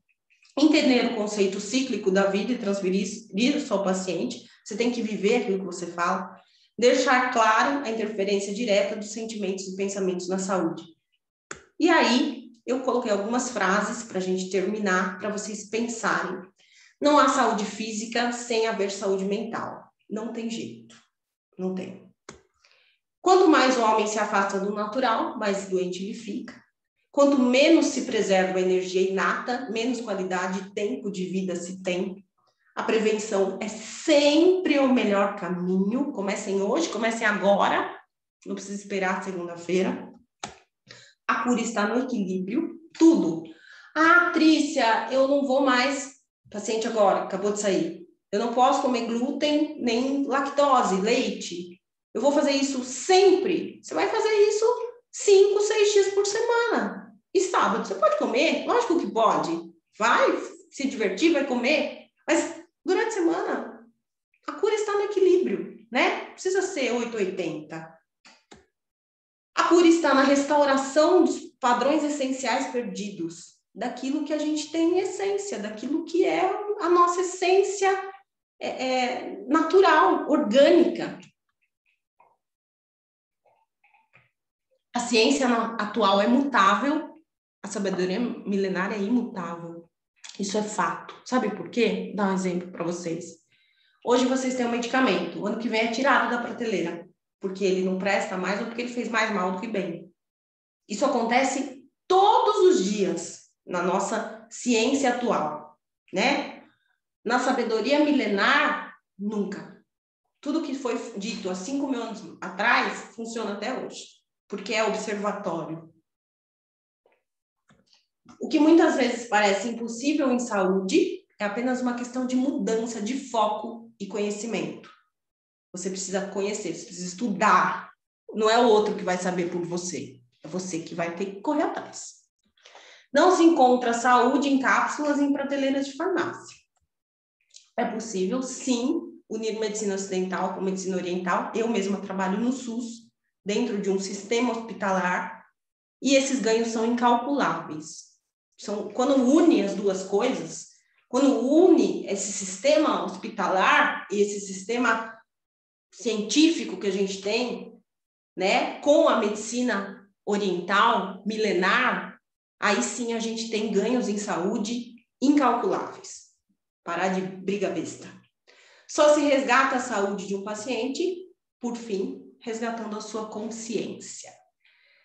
A: Entender o conceito cíclico da vida e transferir isso ao paciente, você tem que viver aquilo que você fala, deixar claro a interferência direta dos sentimentos e pensamentos na saúde. E aí, eu coloquei algumas frases para a gente terminar, para vocês pensarem. Não há saúde física sem haver saúde mental. Não tem jeito. Não tem. Quanto mais o homem se afasta do natural, mais doente ele fica. Quanto menos se preserva a energia inata, menos qualidade e tempo de vida se tem. A prevenção é sempre o melhor caminho. Comecem hoje, comecem agora. Não precisa esperar segunda-feira. A cura está no equilíbrio. Tudo. Ah, Trícia, eu não vou mais. Paciente agora, acabou de sair. Eu não posso comer glúten, nem lactose, leite. Eu vou fazer isso sempre. Você vai fazer isso 5, 6 dias por semana. E sábado, você pode comer? Lógico que pode. Vai se divertir, vai comer. Mas durante a semana, a cura está no equilíbrio, né? Não precisa ser 880. A cura está na restauração dos padrões essenciais perdidos. Daquilo que a gente tem em essência, daquilo que é a nossa essência natural, orgânica. A ciência atual é mutável, a sabedoria milenária é imutável. Isso é fato. Sabe por quê? Vou dar um exemplo para vocês. Hoje vocês têm um medicamento, o ano que vem é tirado da prateleira, porque ele não presta mais ou porque ele fez mais mal do que bem. Isso acontece todos os dias na nossa ciência atual, né? Na sabedoria milenar, nunca. Tudo que foi dito há 5.000 anos atrás funciona até hoje, porque é observatório. O que muitas vezes parece impossível em saúde é apenas uma questão de mudança de foco e conhecimento. Você precisa conhecer, você precisa estudar. Não é o outro que vai saber por você, é você que vai ter que correr atrás. Não se encontra saúde em cápsulas em prateleiras de farmácia. É possível, sim, unir medicina ocidental com medicina oriental. Eu mesma trabalho no SUS, dentro de um sistema hospitalar, e esses ganhos são incalculáveis. Quando une as duas coisas, quando une esse sistema hospitalar e esse sistema científico que a gente tem, né, com a medicina oriental, milenar, aí sim a gente tem ganhos em saúde incalculáveis. Parar de briga besta. Só se resgata a saúde de um paciente, por fim, resgatando a sua consciência.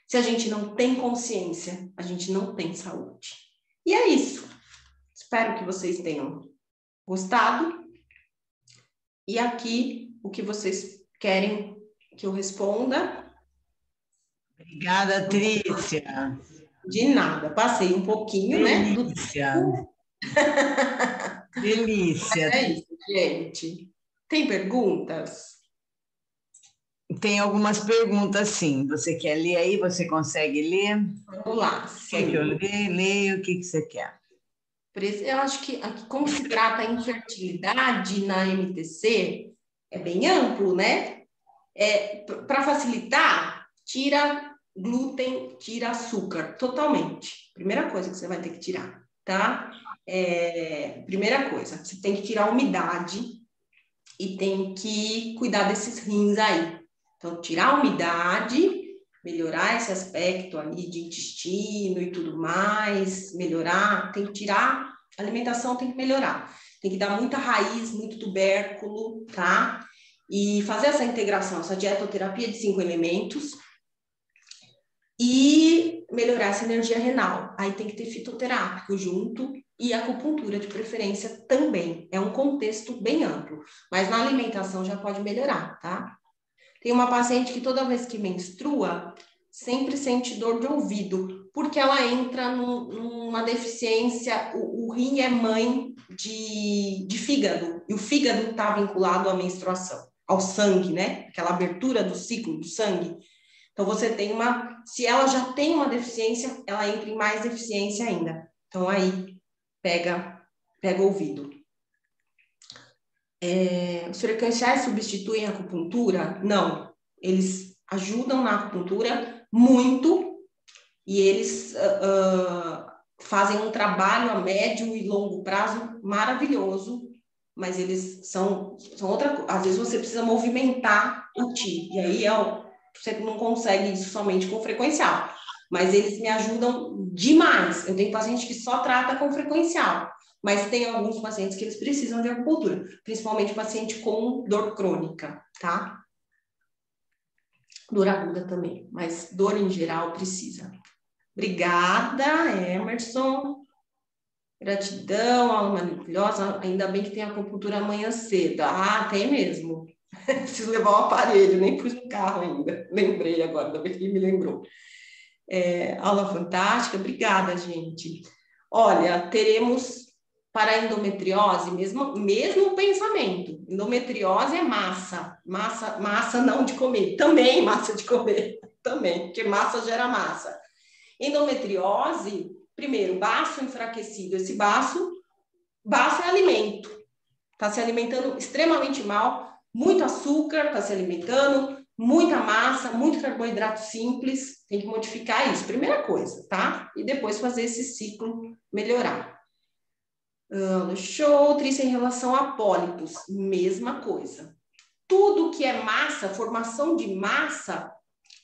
A: Se a gente não tem consciência, a gente não tem saúde. E é isso. Espero que vocês tenham gostado. E aqui, o que vocês querem que eu responda?
B: Obrigada, Trícia.
A: De nada. Passei um pouquinho,
B: Delícia.
A: né?
B: Delícia.
A: É isso, gente. Tem perguntas?
B: Tem algumas perguntas, sim. Você quer ler aí? Você consegue ler?
A: Vamos lá.
B: Quer que eu leia? O que você quer?
A: Eu acho que como se trata a infertilidade na MTC, é bem amplo, né? Para facilitar, tira glúten, tira açúcar, totalmente. Primeira coisa que você vai ter que tirar, tá? Primeira coisa, você tem que tirar a umidade e tem que cuidar desses rins aí. Então, tirar a umidade, melhorar esse aspecto ali de intestino e tudo mais, melhorar, tem que tirar, a alimentação tem que melhorar. Tem que dar muita raiz, muito tubérculo, tá? E fazer essa integração, essa dietoterapia de 5 elementos e melhorar essa energia renal. Aí tem que ter fitoterápico junto e acupuntura de preferência também. É um contexto bem amplo, mas na alimentação já pode melhorar, tá? Tem uma paciente que toda vez que menstrua, sempre sente dor de ouvido, porque ela entra numa deficiência, o rim é mãe de fígado, e o fígado está vinculado à menstruação, ao sangue, né? Aquela abertura do ciclo do sangue. Então, se ela já tem uma deficiência, ela entra em mais deficiência ainda. Então, aí, pega o ouvido. Os frequenciais substituem a acupuntura? Não. Eles ajudam na acupuntura muito e eles fazem um trabalho a médio e longo prazo maravilhoso, mas eles são outra coisa. Às vezes você precisa movimentar o Qi, e aí você não consegue isso somente com frequencial. mas eles me ajudam demais. Eu tenho paciente que só trata com frequencial, mas tem alguns pacientes que eles precisam de acupuntura, principalmente paciente com dor crônica, tá? Dor aguda também, mas dor em geral precisa. Obrigada, Emerson. Gratidão, aula maravilhosa. Ainda bem que tem acupuntura amanhã cedo. Ah, tem mesmo. Preciso levar o aparelho, nem pus no carro ainda. Lembrei agora, ainda bem que ele me lembrou. Aula fantástica, obrigada, gente. Olha, teremos para a endometriose, mesmo pensamento. Endometriose é massa não de comer, também massa de comer, também, porque massa gera massa. Endometriose, primeiro, baço enfraquecido. Esse baço é alimento. Está se alimentando extremamente mal, muito açúcar está se alimentando, muita massa, muito carboidrato simples, tem que modificar isso, primeira coisa, tá? E depois fazer esse ciclo melhorar. Show, Trícia, em relação a pólipos, mesma coisa. Tudo que é massa, formação de massa,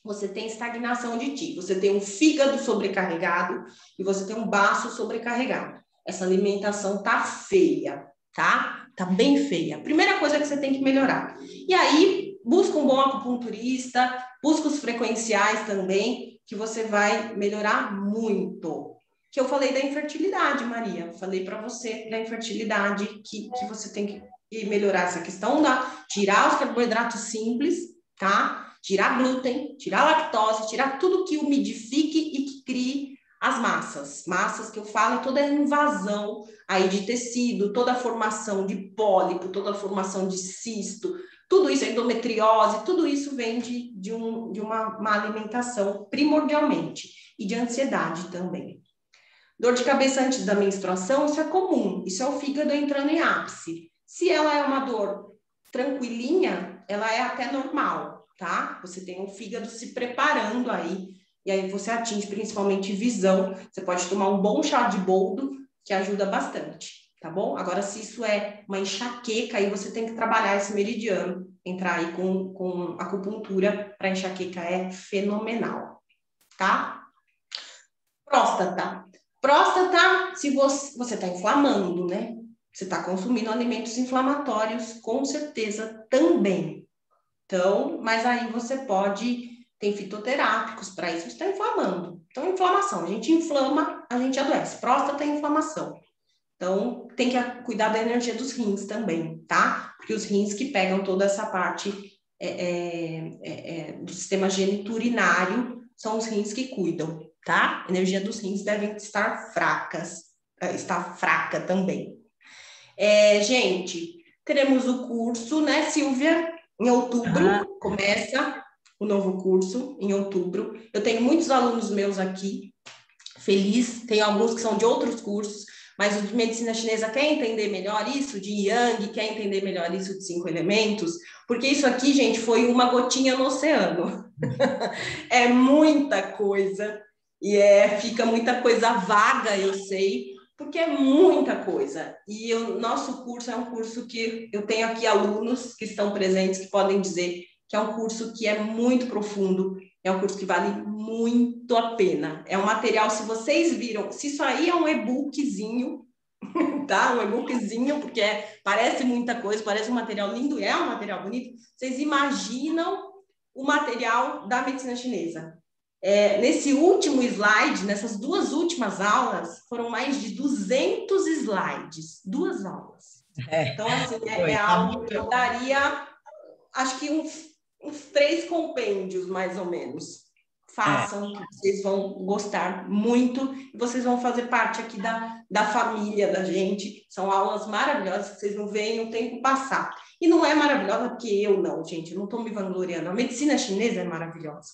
A: você tem estagnação de ti. Você tem um fígado sobrecarregado e você tem um baço sobrecarregado. Essa alimentação tá feia, tá? Tá bem feia. Primeira coisa que você tem que melhorar. E aí, busca um bom acupunturista, busca os frequenciais também, que você vai melhorar muito. Que eu falei da infertilidade, Maria. Falei para você da infertilidade, que você tem que melhorar essa questão tirar os carboidratos simples, tá? Tirar glúten, tirar lactose, tirar tudo que umidifique e que crie as massas. Massas que eu falo, toda a invasão aí de tecido, toda a formação de pólipo, toda a formação de cisto, tudo isso, endometriose, tudo isso vem de uma alimentação primordialmente e de ansiedade também. Dor de cabeça antes da menstruação, isso é comum, isso é o fígado entrando em ápice. Se ela é uma dor tranquilinha, ela é até normal, tá? Você tem o fígado se preparando aí, e aí você atinge principalmente visão. Você pode tomar um bom chá de boldo, que ajuda bastante, tá bom? Agora, se isso é uma enxaqueca, aí você tem que trabalhar esse meridiano, entrar aí com acupuntura para enxaqueca é fenomenal, tá? Próstata. Próstata, se você está inflamando, né? Você está consumindo alimentos inflamatórios, com certeza também. Então, mas aí você tem fitoterápicos para isso, você está inflamando. Então, inflamação, a gente inflama, a gente adoece. Próstata é inflamação. Então, tem que cuidar da energia dos rins também, tá? Porque os rins que pegam toda essa parte do sistema geniturinário são os rins que cuidam, tá? A energia dos rins devem estar está fraca também. Gente, teremos o curso, né, Silvia? Em outubro, começa o novo curso, em outubro. Eu tenho muitos alunos meus aqui, feliz, tem alguns que são de outros cursos, mas o de medicina chinesa quer entender melhor isso, de Yang, quer entender melhor isso de 5 elementos, porque isso aqui, gente, foi uma gotinha no oceano. É muita coisa, e fica muita coisa vaga, eu sei, porque é muita coisa. E o nosso curso é um curso que eu tenho aqui alunos que estão presentes, que podem dizer que é um curso que é muito profundo, é um curso que vale muito a pena. É um material, se vocês viram, se isso aí é um e-bookzinho, tá? Um e-bookzinho, porque parece muita coisa, parece um material lindo, é um material bonito. Vocês imaginam o material da medicina chinesa? Nesse último slide, nessas duas últimas aulas, foram mais de 200 slides, 2 aulas. Então, assim, é algo que eu daria, acho que uns 3 compêndios, mais ou menos. Façam, que vocês vão gostar muito, e vocês vão fazer parte aqui da família da gente. São aulas maravilhosas, que vocês não veem o tempo passar. E não é maravilhosa porque eu não, gente, eu não estou me vangloriando. A medicina chinesa é maravilhosa.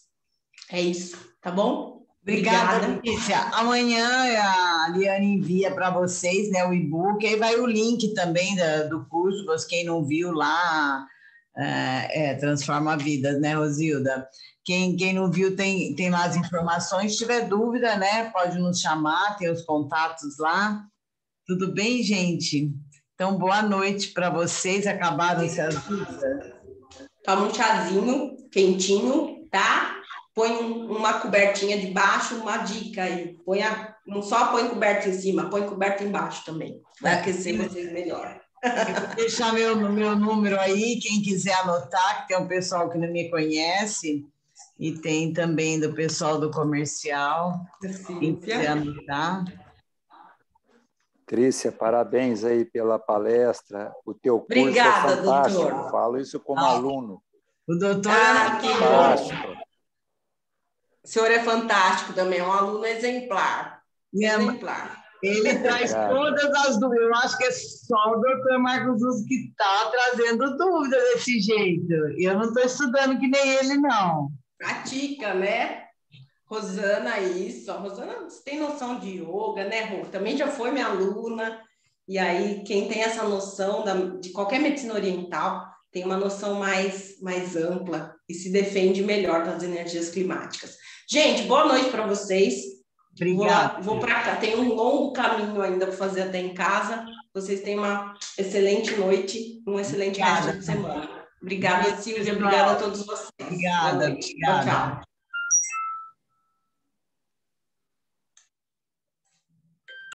A: É isso, tá bom?
B: Obrigada, Letícia. Amanhã a Liane envia para vocês, né, o e-book, aí vai o link também do curso, quem não viu lá, Transforma Vidas, né, Rosilda? Quem não viu tem lá as informações, se tiver dúvida, né, pode nos chamar, tem os contatos lá. Tudo bem, gente? Então, boa noite para vocês, acabaram-se as dúvidas.
A: Toma um chazinho quentinho, tá? põe uma cobertinha de baixo, uma dica aí. Não só põe coberta em cima, põe coberta embaixo também. Vai aquecer vocês melhor.
B: Eu vou deixar meu número aí, quem quiser anotar, que tem um pessoal que não me conhece, e tem também do pessoal do comercial, quem quiser anotar.
C: Trícia, parabéns aí pela palestra. O teu curso
A: Obrigada,
C: é fantástico.
A: doutor.
C: Falo isso como aluno.
B: O doutor
A: que
C: fantástico.
A: bom. O senhor é fantástico também, é um aluno exemplar. Exemplar.
B: Ele traz todas as dúvidas. Eu acho que é só o doutor Marcos Russo que está trazendo dúvida desse jeito. Eu não estou estudando que nem ele, não.
A: Pratica, né? Rosana, isso. A Rosana, você tem noção de yoga, né, Rô? Também já foi minha aluna. E aí, quem tem essa noção de qualquer medicina oriental tem uma noção mais ampla e se defende melhor das energias climáticas. Gente, boa noite para vocês.
B: Obrigada.
A: Vou para cá. Tem um longo caminho ainda para fazer até em casa. Vocês tenham uma excelente noite, um excelente resto de semana. Obrigada, Silvia. Obrigada a todos vocês.
B: Obrigada.
A: Tchau, tchau.